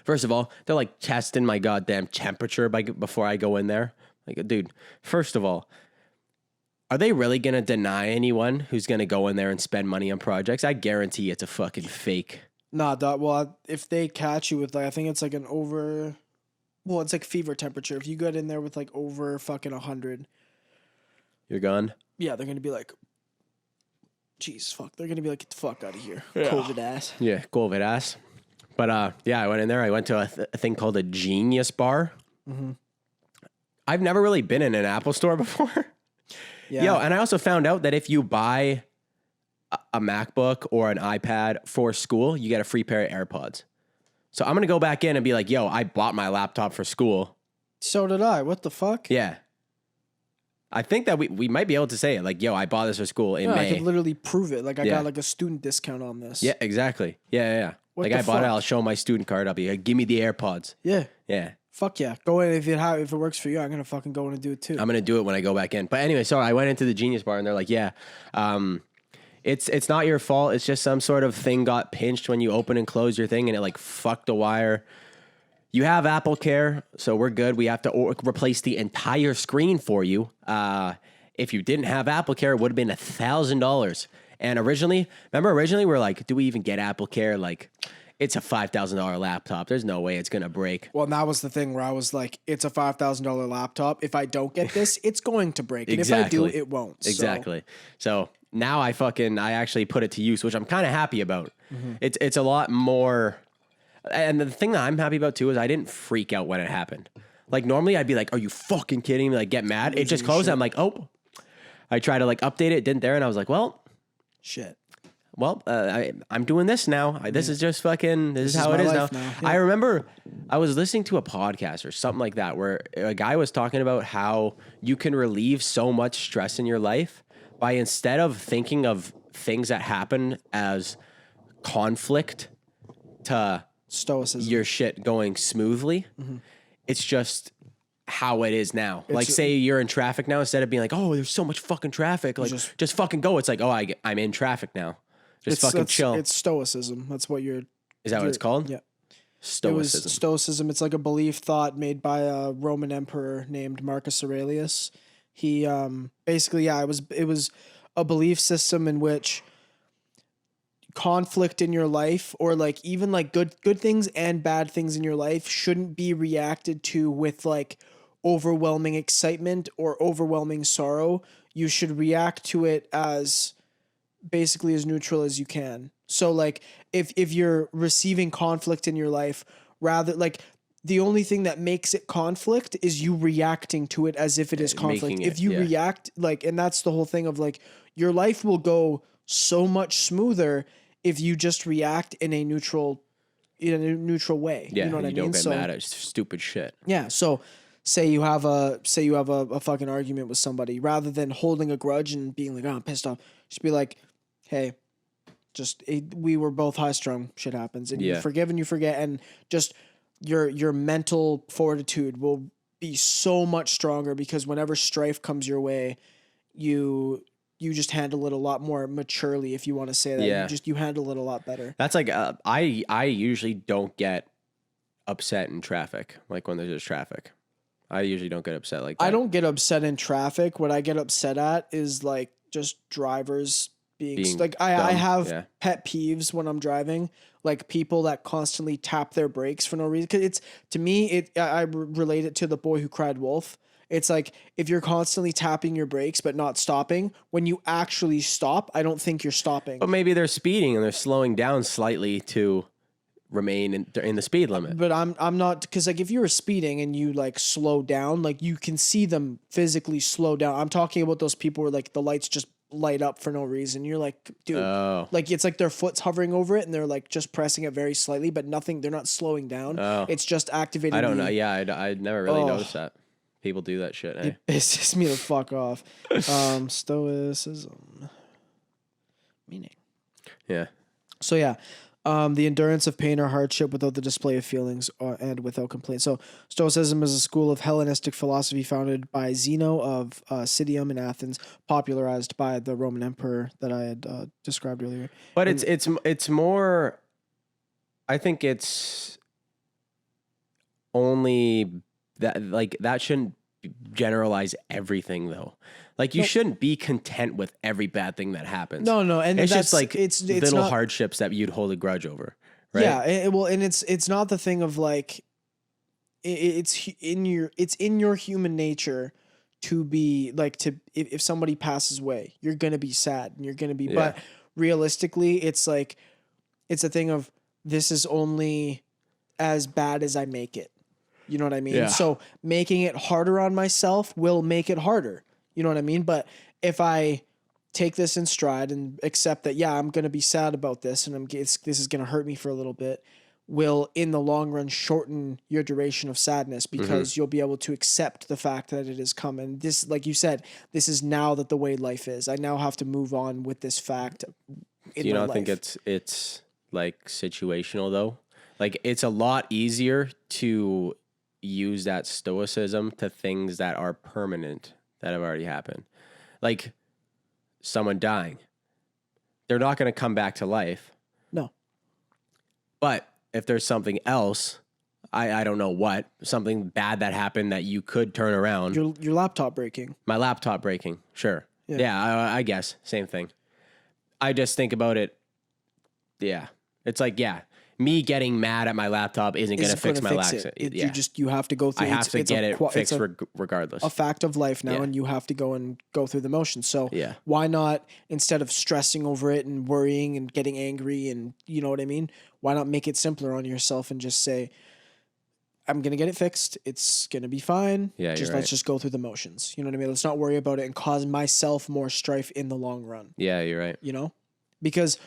First of all, they're like testing my goddamn temperature before I go in there. Like, dude, first of all, are they really going to deny anyone who's going to go in there and spend money on projects? I guarantee it's a fucking fake. Nah, well, if they catch you with, like, I think it's like it's like fever temperature. If you get in there with like over fucking 100, you're gone. Yeah, they're gonna be like, jeez, fuck. They're gonna be like, get the fuck out of here, COVID ass. Yeah, COVID ass. But yeah, I went in there. I went to a thing called a Genius Bar. Mm-hmm. I've never really been in an Apple store before. Yeah. Yo, and I also found out that if you buy a MacBook or an iPad for school, you get a free pair of AirPods. So I'm going to go back in and be like, yo, I bought my laptop for school. So did I. What the fuck? Yeah. I think that we might be able to say it. Like, yo, I bought this for school in May. I could literally prove it. Like, I got like a student discount on this. Yeah, exactly. Yeah. Like, I bought it. I'll show my student card. I'll be like, give me the AirPods. Yeah. Yeah. Fuck yeah. Go in. If it works for you, I'm going to fucking go in and do it too. I'm going to do it when I go back in. But anyway, so I went into the Genius Bar and they're like, yeah, It's not your fault. It's just some sort of thing got pinched when you open and close your thing and it like fucked the wire. You have Apple Care, so we're good. We have to replace the entire screen for you. If you didn't have Apple Care, it would have been $1,000. And originally we were like, do we even get Apple Care? Like, it's a $5,000 laptop. There's no way it's going to break. Well, and that was the thing where I was like, it's a $5,000 laptop. If I don't get this, it's going to break. And Exactly. if I do, it won't. Exactly. So now I actually put it to use, which I'm kind of happy about. Mm-hmm. It's a lot more. And the thing that I'm happy about too is I didn't freak out when it happened. Like normally I'd be like, are you fucking kidding me? Like get mad. It just closed. I'm like, oh, I tried to like update it. Didn't there. And I was like, well, shit. Well, I'm doing this now. This is just fucking, this is how it is now. Yeah. I remember I was listening to a podcast or something like that where a guy was talking about how you can relieve so much stress in your life by instead of thinking of things that happen as conflict to stoicism, your shit going smoothly. Mm-hmm. It's just how it is now. Like say you're in traffic now, instead of being like, oh, there's so much fucking traffic. Like just fucking go. It's like, oh, I'm in traffic now. Just fucking chill. It's stoicism. That's what you're. Is that what it's called? Yeah. Stoicism. It was stoicism. It's like a belief thought made by a Roman emperor named Marcus Aurelius. He basically, it was a belief system in which conflict in your life, or like even like good things and bad things in your life, shouldn't be reacted to with like overwhelming excitement or overwhelming sorrow. You should react to it as basically as neutral as you can. So like if you're receiving conflict in your life, rather like the only thing that makes it conflict is you reacting to it as if it is conflict. If you react like, and that's the whole thing of like your life will go so much smoother if you just react in a neutral way. Yeah, You know what I mean? don't get mad at stupid shit. Yeah. So say you have a fucking argument with somebody, rather than holding a grudge and being like, oh, I'm pissed off, just be like, hey, we were both high strung. Shit happens, and you forgive and you forget, and just your mental fortitude will be so much stronger, because whenever strife comes your way, you just handle it a lot more maturely, if you want to say that. Yeah. You handle it a lot better. That's like I usually don't get upset in traffic, like when there's just traffic. I usually don't get upset like that. I don't get upset in traffic. What I get upset at is like just drivers being like, I have pet peeves when I'm driving, like people that constantly tap their brakes for no reason. 'Cause it's, to me, I relate it to The Boy Who Cried Wolf. It's like, if you're constantly tapping your brakes but not stopping, when you actually stop, I don't think you're stopping. But maybe they're speeding and they're slowing down slightly to remain in the speed limit. But I'm not, because like if you were speeding and you like slow down, like you can see them physically slow down. I'm talking about those people where like the lights just light up for no reason. You're like, dude, like it's like their foot's hovering over it and they're like just pressing it very slightly, but nothing. They're not slowing down. It's just activating. I don't know. Yeah, I never really noticed that. People do that shit. It pisses me the fuck off. Stoicism. Meaning. Yeah. So yeah. The endurance of pain or hardship without the display of feelings and without complaint. So Stoicism is a school of Hellenistic philosophy founded by Zeno of Citium in Athens, popularized by the Roman emperor that I had described earlier. But it's more, I think it's only that, like, that shouldn't generalize everything though. Like you shouldn't be content with every bad thing that happens. No, and it's just like it's little not, hardships that you'd hold a grudge over, right? Yeah, and it's not the thing of like it's in your human nature to be like, to if somebody passes away, you're gonna be sad and you're gonna be, but realistically, it's like it's a thing of, this is only as bad as I make it. You know what I mean? Yeah. So making it harder on myself will make it harder. You know what I mean? But if I take this in stride and accept that, yeah, I'm going to be sad about this and this is going to hurt me for a little bit, will in the long run shorten your duration of sadness, because you'll be able to accept the fact that it has come. And this, like you said, this is now that the way life is. I now have to move on with this fact. Do you not think it's like situational though? Like it's a lot easier to use that stoicism to things that are permanent, that have already happened. Like someone dying. They're not going to come back to life. No. But if there's something else, I don't know what, something bad that happened that you could turn around. Your laptop breaking. My laptop breaking. Sure. Yeah, I guess. Same thing. I just think about it. Yeah. It's like, me getting mad at my laptop isn't going to fix my laptop. You have to go through. I have to get it fixed regardless. A fact of life now, and you have to go through the motions. So why not, instead of stressing over it and worrying and getting angry and, you know what I mean? Why not make it simpler on yourself and just say, I'm going to get it fixed. It's going to be fine. Yeah, let's just go through the motions. You know what I mean? Let's not worry about it and cause myself more strife in the long run. Yeah, you're right. You know? Because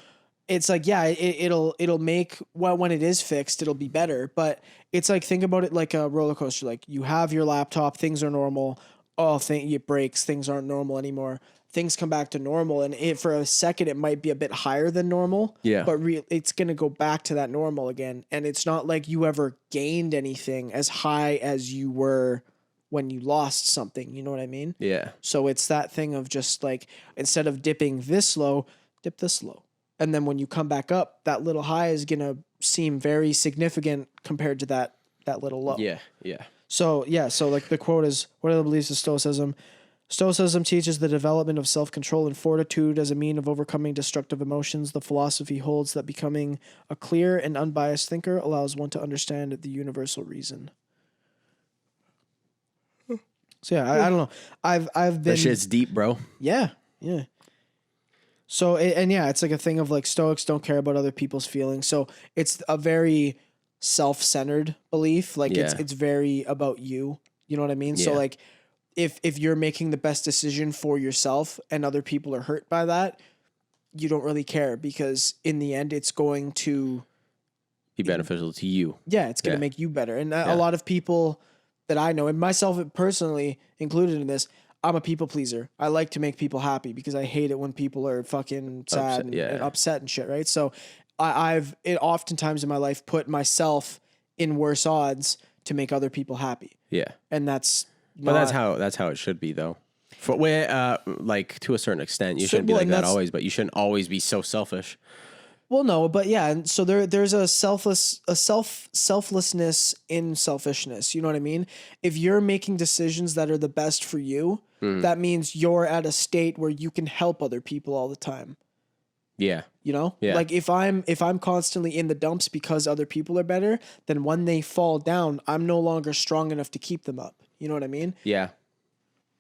it's like, it'll make, well, when it is fixed, it'll be better. But it's like, think about it like a roller coaster. Like you have your laptop, things are normal. It breaks, things aren't normal anymore. Things come back to normal, and for a second it might be a bit higher than normal. Yeah. But it's gonna go back to that normal again, and it's not like you ever gained anything as high as you were when you lost something. You know what I mean? Yeah. So it's that thing of just like, instead of dipping this low, dip this low. And then when you come back up, that little high is going to seem very significant compared to that little low. Yeah, yeah. So like the quote is, what are the beliefs of Stoicism? Stoicism teaches the development of self-control and fortitude as a mean of overcoming destructive emotions. The philosophy holds that becoming a clear and unbiased thinker allows one to understand the universal reason. So I don't know. I've been... That shit's deep, bro. Yeah. So, it's like a thing of like, Stoics don't care about other people's feelings. So it's a very self-centered belief. Like it's very about you. You know what I mean? Yeah. So like if you're making the best decision for yourself and other people are hurt by that, you don't really care because in the end it's going to be beneficial to you. Yeah, it's going to make you better. And a lot of people that I know, and myself personally included in this, I'm a people pleaser. I like to make people happy because I hate it when people are fucking sad and upset and shit, right? So I've oftentimes in my life put myself in worse odds to make other people happy. Yeah. And that's that's how it should be though. For like to a certain extent, you shouldn't be like that always, but you shouldn't always be so selfish. Well, no, but yeah, and so there's a selflessness in selfishness. You know what I mean? If you're making decisions that are the best for you, that means you're at a state where you can help other people all the time. Yeah. You know? Yeah. Like if I'm constantly in the dumps because other people are better, then when they fall down, I'm no longer strong enough to keep them up. You know what I mean? Yeah.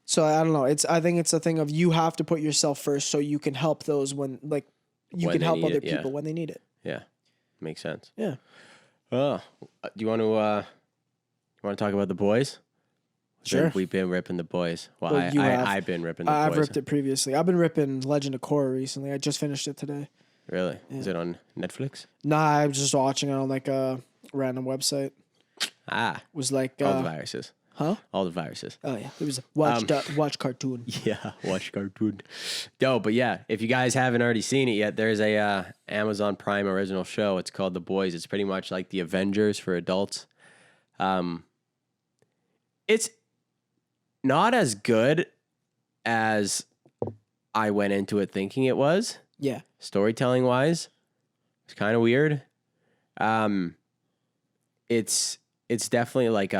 So I don't know. I think it's a thing of you have to put yourself first so you can help those when can help other people when they need it. Yeah. Makes sense. Yeah. Do you want to talk about the boys? Sure. We've been ripping the boys. Well, I've been ripping the boys. I've ripped it previously. I've been ripping Legend of Korra recently. I just finished it today. Really? Yeah. Is it on Netflix? Nah, I was just watching it on like a random website. It was like all the viruses. Huh? All the viruses. Oh yeah, it was watch cartoon. Yeah, watch cartoon. No, but yeah, if you guys haven't already seen it yet, there's a Amazon Prime original show. It's called The Boys. It's pretty much like the Avengers for adults. It's not as good as I went into it thinking it was. Yeah. Storytelling wise, it's kind of weird. It's definitely like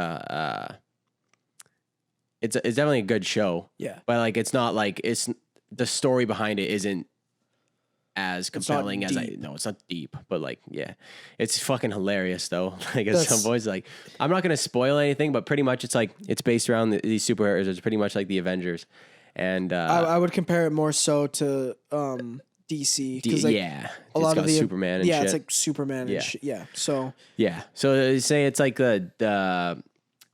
it's definitely a good show. Yeah. But like it's not like the story behind it isn't as compelling as it's not deep, but like it's fucking hilarious though. Like at some points, like I'm not gonna spoil anything, but pretty much it's based around these superheroes. It's pretty much like the Avengers, and I would compare it more so to DC because a lot of the Superman and shit. It's like Superman and shit. Yeah. So say it's like the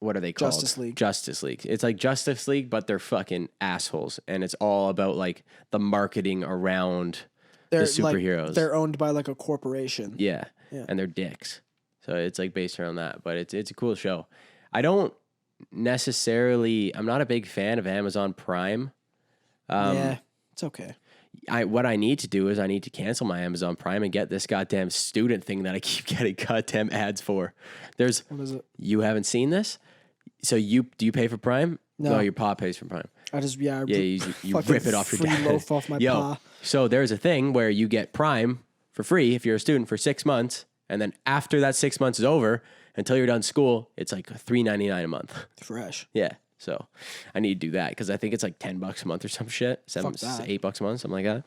what are they called? Justice League. It's like Justice League, but they're fucking assholes, and it's all about like the marketing around the superheroes. Like, they're owned by like a corporation. Yeah, and they're dicks. So it's like based around that, but it's a cool show. I don't necessarily. I'm not a big fan of Amazon Prime. It's okay. What I need to do is I need to cancel my Amazon Prime and get this goddamn student thing that I keep getting goddamn ads for. What is it? You haven't seen this? So do you pay for Prime? No, your pa pays for Prime. I just you rip it off your dad. Loaf off my pa. So there's a thing where you get Prime for free if you're a student for 6 months, and then after that 6 months is over, until you're done school, it's like $3.99 a month. Fresh. Yeah. So I need to do that because I think it's like $10 a month or some shit. $8 a month, something like that.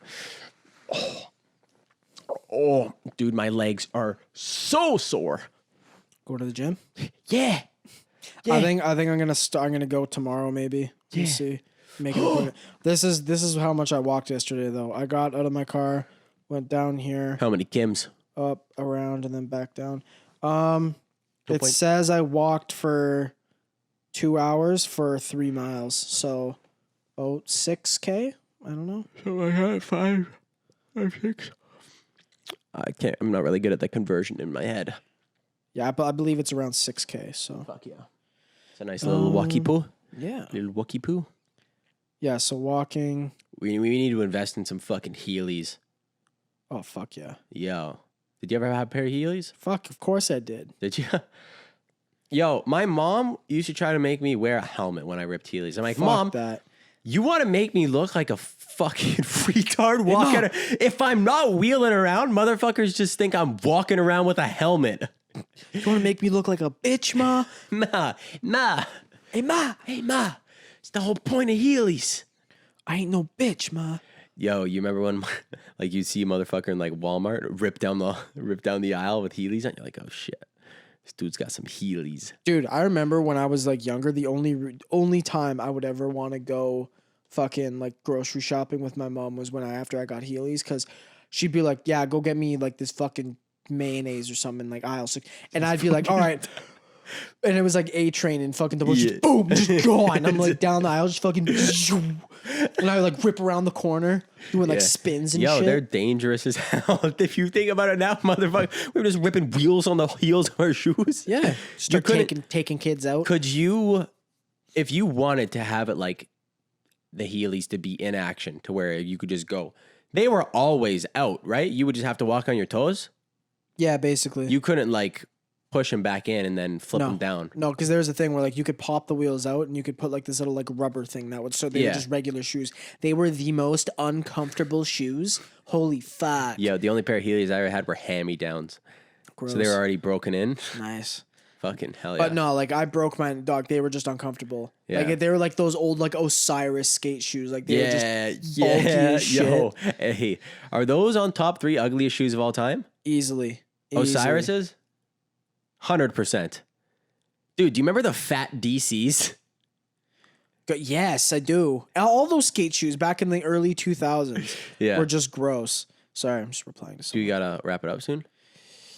Oh, dude, my legs are so sore. Go to the gym? Yeah. I think I'm gonna go tomorrow maybe. Yeah. See. Make an appointment. This is how much I walked yesterday though. I got out of my car, went down here. How many Kims? Up, around, and then back down. It says I walked for 2 hours for 3 miles. So 6K? I don't know. So I got 5 or 6. I'm not really good at the conversion in my head. Yeah, but I believe it's around 6K. So fuck yeah. It's a nice little walkie poo. Yeah. Little walkie poo. Yeah, so walking. We need to invest in some fucking Heelys. Oh fuck yeah. Yo. Did you ever have a pair of Heelys? Fuck, of course I did. Did you? Yo, my mom used to try to make me wear a helmet when I ripped Heelys. I'm like, fuck Mom, you want to make me look like a fucking retard walking? If I'm not wheeling around, motherfuckers just think I'm walking around with a helmet. You want to make me look like a bitch, Ma? Ma. Hey, Ma. It's the whole point of Heelys. I ain't no bitch, Ma. Yo, you remember when like you see a motherfucker in like Walmart rip down the aisle with Heelys and you're like, oh shit. This dude's got some Heelys. Dude, I remember when I was like younger, the only time I would ever want to go fucking like grocery shopping with my mom was after I got Heelys, because she'd be like, yeah, go get me like this fucking mayonnaise or something like aisle 6. And I'd be like, all right. And it was like A-Train and fucking double just boom, just gone. I'm like down the aisle, just fucking And I like rip around the corner doing like spins and shit. They're dangerous as hell. If you think about it now, motherfucker, we were just ripping wheels on the heels of our shoes. Yeah. Start taking kids out. Could you, if you wanted to have it like the Heelys to be in action to where you could just go, they were always out, right? You would just have to walk on your toes. Yeah, basically. You couldn't like push them back in and then flip them down. No, because there's a thing where like you could pop the wheels out and you could put like this little like rubber thing that would, so they were just regular shoes. They were the most uncomfortable shoes. Holy fuck. Yeah, the only pair of Heelys I ever had were hand-me-downs. Gross. So they were already broken in. Nice. Fucking hell yeah. But no, like I broke my dog. They were just uncomfortable. Yeah. Like they were like those old like Osiris skate shoes. Like they were just bulky as shit. Yo, hey, are those on top 3 ugliest shoes of all time? Easily. Osiris's? 100%. Dude, do you remember the fat DCs? Yes, I do. All those skate shoes back in the early 2000s were just gross. Sorry, I'm just replying to Do something. you gotta wrap it up soon?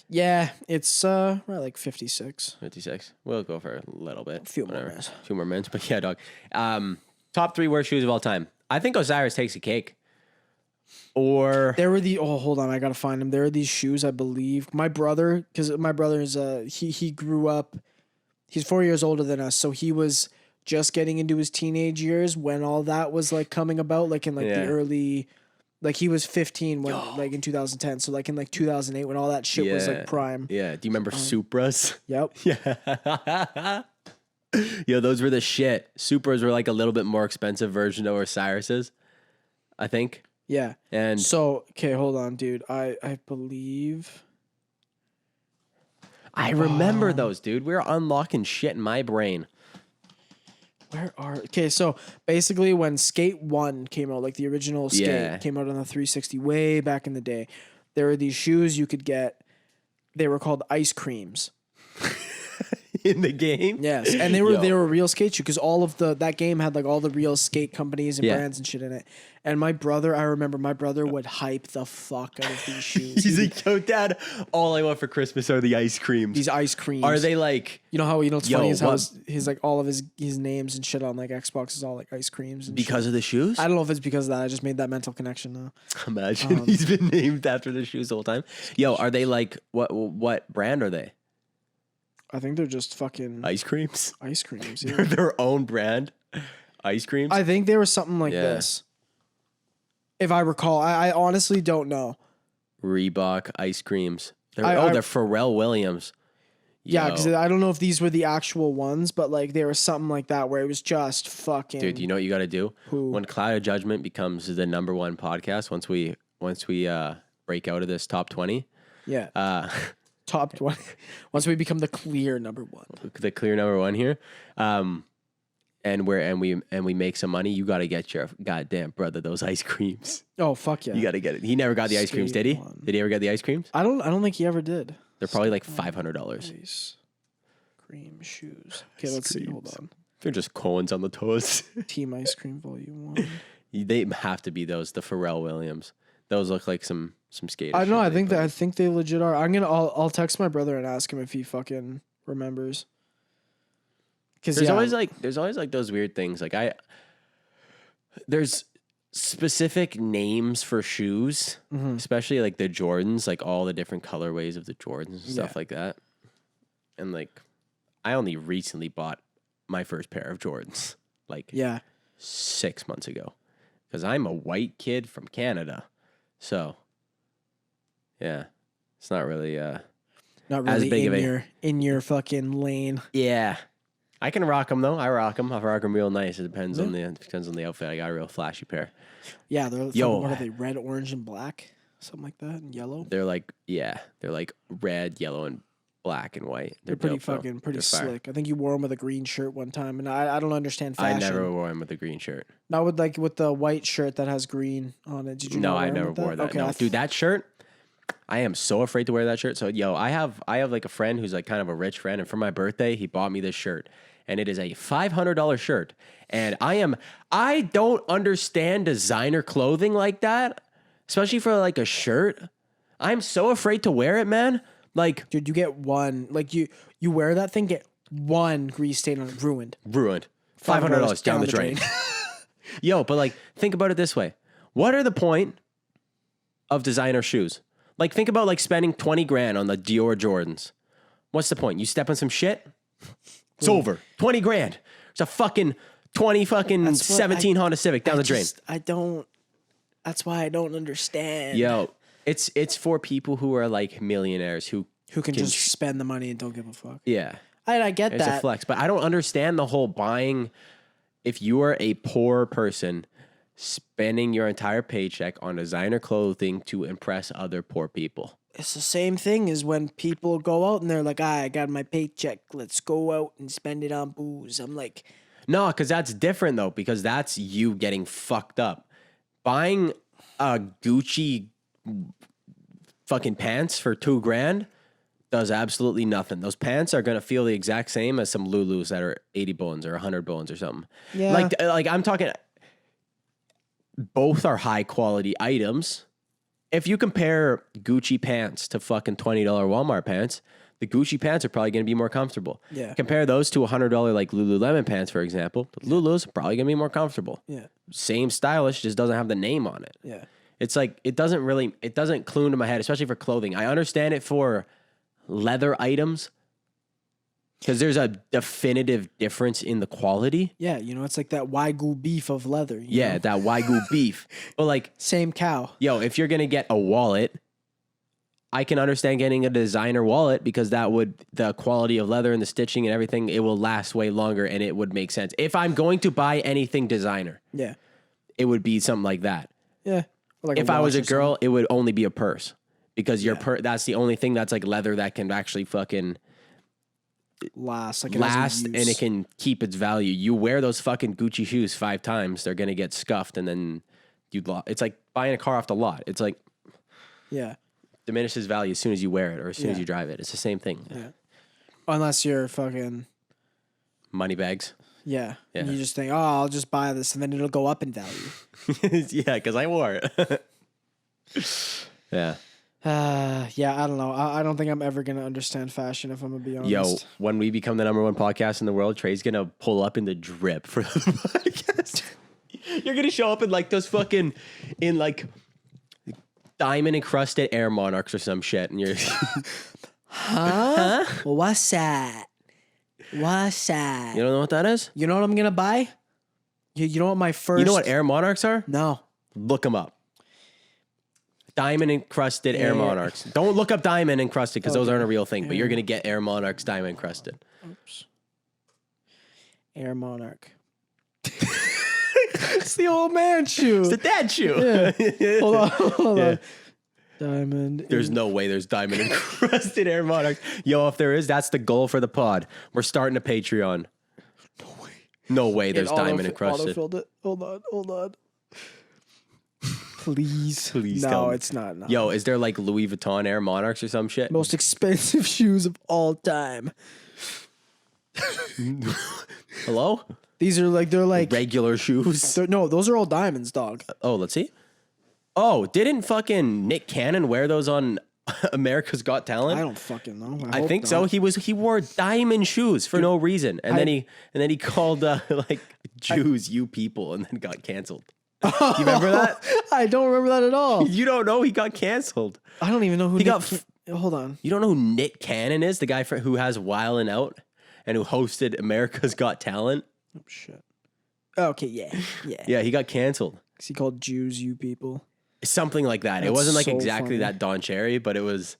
Yeah, it's we're at like 56. 56. We'll go for a little bit. A few more minutes. 2 more minutes, but yeah, dog. Top 3 worst shoes of all time. I think Osiris takes a cake. Or There were hold on, I gotta find them. There are these shoes, I believe. My brother, because my brother is he grew up. He's 4 years older than us, so he was just getting into his teenage years when all that was like coming about, like in like the early, like he was 15 when like in 2010, so like in like 2008 when all that shit was like prime. Yeah. Do you remember Supras? Yep. Yeah. Yo, those were the shit. Supras were like a little bit more expensive version of Osiris's, I think. Yeah. And so, okay, hold on, dude. I believe I remember those, dude. We were unlocking shit in my brain. Okay, so basically when Skate 1 came out, like the original Skate came out on the 360 way back in the day, there were these shoes you could get. They were called ice creams. In the game? Yes, and they were real skate shoes because all of that game had like all the real skate companies and brands and shit in it. And I remember my brother would hype the fuck out of these shoes. He's like, yo, Dad, all I want for Christmas are the ice creams. These ice creams. Are they like... You know how, what's funny is how his like all of his names and shit on like Xbox is all like ice creams. And because of the shoes? I don't know if it's because of that. I just made that mental connection now. Imagine he's been named after the shoes the whole time. Yo, are they like... What brand are they? I think they're just fucking... Ice creams? Ice creams, They're their own brand? Ice creams? I think they were something like this. If I recall. I honestly don't know. Reebok ice creams. They're Pharrell Williams. Yeah, because I don't know if these were the actual ones, but like they were something like that where it was just fucking... Dude, you know what you got to do? When Clouded Judgement becomes the #1 podcast, once we break out of this top 20... Yeah. Top 20. Once we become the clear #1. The clear #1 here. And we make some money, you got to get your goddamn brother those ice creams. Oh, fuck yeah. You got to get it. He never got the ice creams, did he? Did he ever get the ice creams? I don't think he ever did. They're probably like $500. Ice cream shoes. Okay, let's see. Hold on. They're just cones on the toes. Team Ice Cream Volume 1. They have to be those, the Pharrell Williams. Those look like some skaters. I don't know. I think they legit are. I'll text my brother and ask him if he fucking remembers. Because there's always like those weird things. Like there's specific names for shoes, especially like the Jordans, like all the different colorways of the Jordans and stuff like that. And like, I only recently bought my first pair of Jordans, like 6 months ago, because I'm a white kid from Canada. So, yeah, it's not really as big in your fucking lane. Yeah, I can rock them though. I rock them real nice. It depends on the outfit. I got a real flashy pair. Yeah, they're what are they? Red, orange, and black, something like that, and yellow. They're like red, yellow, and black and white. They're pretty slick. I think you wore them with a green shirt one time, and I don't understand fashion. I never wore them with a green shirt. Not with the white shirt that has green on it. Did you? No, I never wore that. Okay, no. Dude, that shirt. I am so afraid to wear that shirt. So, yo, I have like a friend who's like kind of a rich friend, and for my birthday, he bought me this shirt, and it is a $500 shirt. And I don't understand designer clothing like that, especially for like a shirt. I'm so afraid to wear it, man. Like, dude, you get one, like you wear that thing, get one grease stain on it, ruined. $500 down the drain. Yo, but like, think about it this way. What are the point of designer shoes? Like, think about like spending 20 grand on the Dior Jordans. What's the point? You step on some shit, it's over. 20 grand. It's a fucking 17 Honda Civic down the drain. That's why I don't understand. Yo, it's for people who are like millionaires who can just spend the money and don't give a fuck. Yeah. I get it's that. It's a flex, but I don't understand the whole buying. If you are a poor person, spending your entire paycheck on designer clothing to impress other poor people. It's the same thing as when people go out and they're like, I got my paycheck. Let's go out and spend it on booze. I'm like, no, because that's different though, because that's you getting fucked up. Buying a Gucci fucking pants for $2,000 does absolutely nothing. Those pants are gonna feel the exact same as some Lulus that are 80 bones or 100 bones or something. Yeah. Like I'm talking. Both are high quality items. If you compare Gucci pants to fucking $20 Walmart pants, the Gucci pants are probably gonna be more comfortable. Yeah. Compare those to $100 like Lululemon pants, for example. The Lulus are probably gonna be more comfortable. Yeah. Same stylish, just doesn't have the name on it. Yeah. It's like it doesn't clue into my head, especially for clothing. I understand it for leather items because there's a definitive difference in the quality. Yeah, it's like that Wagyu beef of leather. You know? That Wagyu beef. But like, same cow. yo, if you're gonna get a wallet, I can understand getting a designer wallet because the quality of leather and the stitching and everything, it will last way longer and it would make sense. If I'm going to buy anything designer, yeah, it would be something like that. Yeah. Like if I was a girl, it would only be a purse because that's the only thing that's like leather that can actually fucking last and it can keep its value. You wear those fucking Gucci shoes 5 times, they're gonna get scuffed, and then it's like buying a car off the lot. It's like diminishes value as soon as you wear it or as soon as you drive it. It's the same thing. Yeah, unless you're fucking money bags. Yeah, and you just think, oh, I'll just buy this, and then it'll go up in value. Yeah, because I wore it. Yeah. Yeah, I don't know. I don't think I'm ever going to understand fashion, if I'm going to be honest. Yo, when we become the #1 podcast in the world, Trey's going to pull up in the drip for the podcast. You're going to show up in like those fucking, in like diamond encrusted Air Monarchs or some shit. And you're, huh? What's that? What's that? You don't know what that is? You know what I'm going to buy? You know what my first... You know what Air Monarchs are? No. Look them up. Diamond encrusted Air Monarchs. Don't look up diamond encrusted because those aren't a real thing, but you're going to get Air Monarchs diamond encrusted. Oops. Air Monarch. It's the old man shoe. It's the dad shoe. Yeah. Hold on. Diamond. There's no way there's diamond encrusted Air Monarchs. Yo, if there is, that's the goal for the pod. We're starting a Patreon. No way there's diamond encrusted. Autofilled it. Hold on. Please. No, don't. It's not. No. Yo, is there like Louis Vuitton Air Monarchs or some shit? Most expensive shoes of all time. Hello? These are like, they're like regular shoes. No, those are all diamonds, dog. Oh, let's see. Oh, didn't fucking Nick Cannon wear those on America's Got Talent? I don't fucking know. I think so. He wore diamond shoes for no reason, and then he called like Jews you people, and then got canceled. You remember that? I don't remember that at all. You don't know he got canceled. I don't even know who hold on. You don't know who Nick Cannon is? The guy who has Wildin' Out and who hosted America's Got Talent? Oh, shit. Okay, yeah. Yeah, he got canceled. He called Jews you people. Something like that. It wasn't like so exactly funny. That Don Cherry, but it was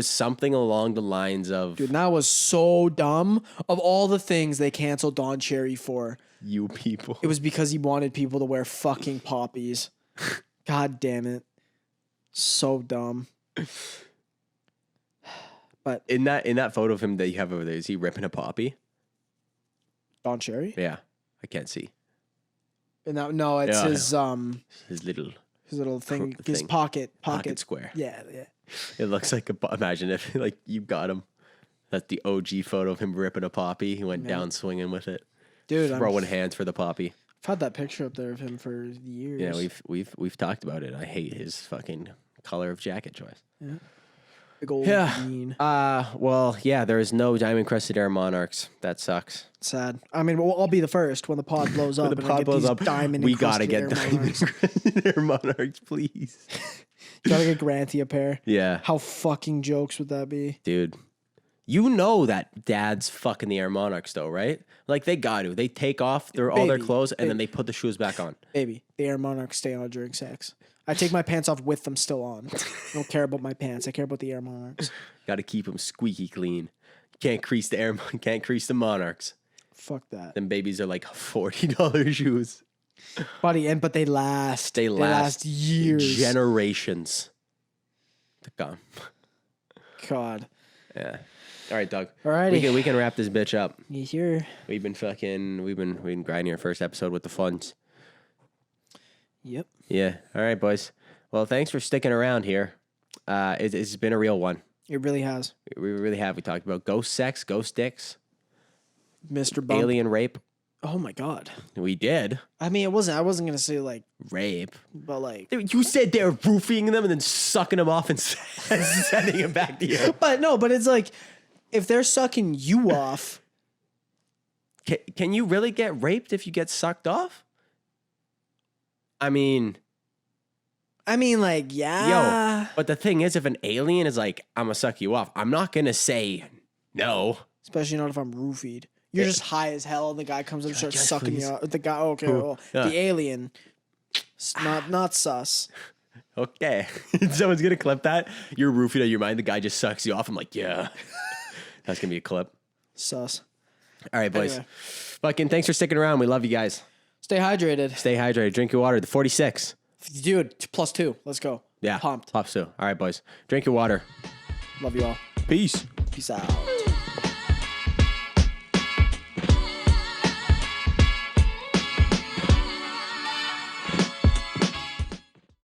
something along the lines of... Dude, that was so dumb. Of all the things they canceled Don Cherry for... You people. It was because he wanted people to wear fucking poppies. God damn it. So dumb. But in that photo of him that you have over there, is he ripping a poppy? Don Cherry? Yeah. I can't see. No, it's his little thing, his pocket square. Yeah. It looks like imagine if like you got him. That's the OG photo of him ripping a poppy. He went down swinging with it. Dude, throwing hands for the poppy. I've had that picture up there of him for years. Yeah, we've talked about it. I hate his fucking color of jacket choice. Yeah. Big old Yeah. green. Well, yeah, there is no diamond crested air monarchs. That sucks. Sad. I mean, I'll be the first when the pod blows up. When the and I pod get blows these up, diamond we gotta encrusted get air diamond monarchs. crested air monarchs, please. Gotta get Granty a pair. Yeah, How fucking jokes would that be? dude. You know that dad's fucking the air monarchs though, right? Like they got to. They take off all their Baby, clothes and then they put the shoes back on. Baby, the air monarchs stay on during sex. I take my pants off with them still on. I don't care about my pants. I care about the air monarchs. Got to keep them squeaky clean. Can't crease the monarchs. Fuck that. Them babies are like $40 shoes. Buddy, but they last. They last years. generations to come. God. Yeah. All right, Doug. Alrighty. We can wrap this bitch up. You hear? We've been grinding our first episode with the funds. Yep. Yeah. All right, boys. Well, thanks for sticking around here. It's been a real one. It really has. We really have. We talked about ghost sex, ghost dicks, Mr. Bump. alien rape. Oh my God. We did I mean, I wasn't gonna say like, rape. but like. You said they were roofing them and then sucking them off and sending them back to you. But no, but it's like, if they're sucking you off. Can you really get raped if you get sucked off? I mean, Like, yeah. yo, but the thing is, if an alien is like, I'm gonna suck you off, I'm not gonna say no. Especially not if I'm roofied. You're just high as hell, and the guy comes up and starts yes, sucking please. you off. The guy, okay, well, Yeah. the alien, not sus. Okay. Someone's gonna clip that. You're roofied out of your mind. The guy just sucks you off. I'm like, yeah. That's gonna be a clip. Sus. All right, boys. Anyway. Fucking thanks for sticking around. We love you guys. Stay hydrated. Stay hydrated. Drink your water. The 46. Dude, +2. Let's go. Yeah. Pumped. Pops too. All right, boys. Drink your water. Love you all. Peace. Peace out.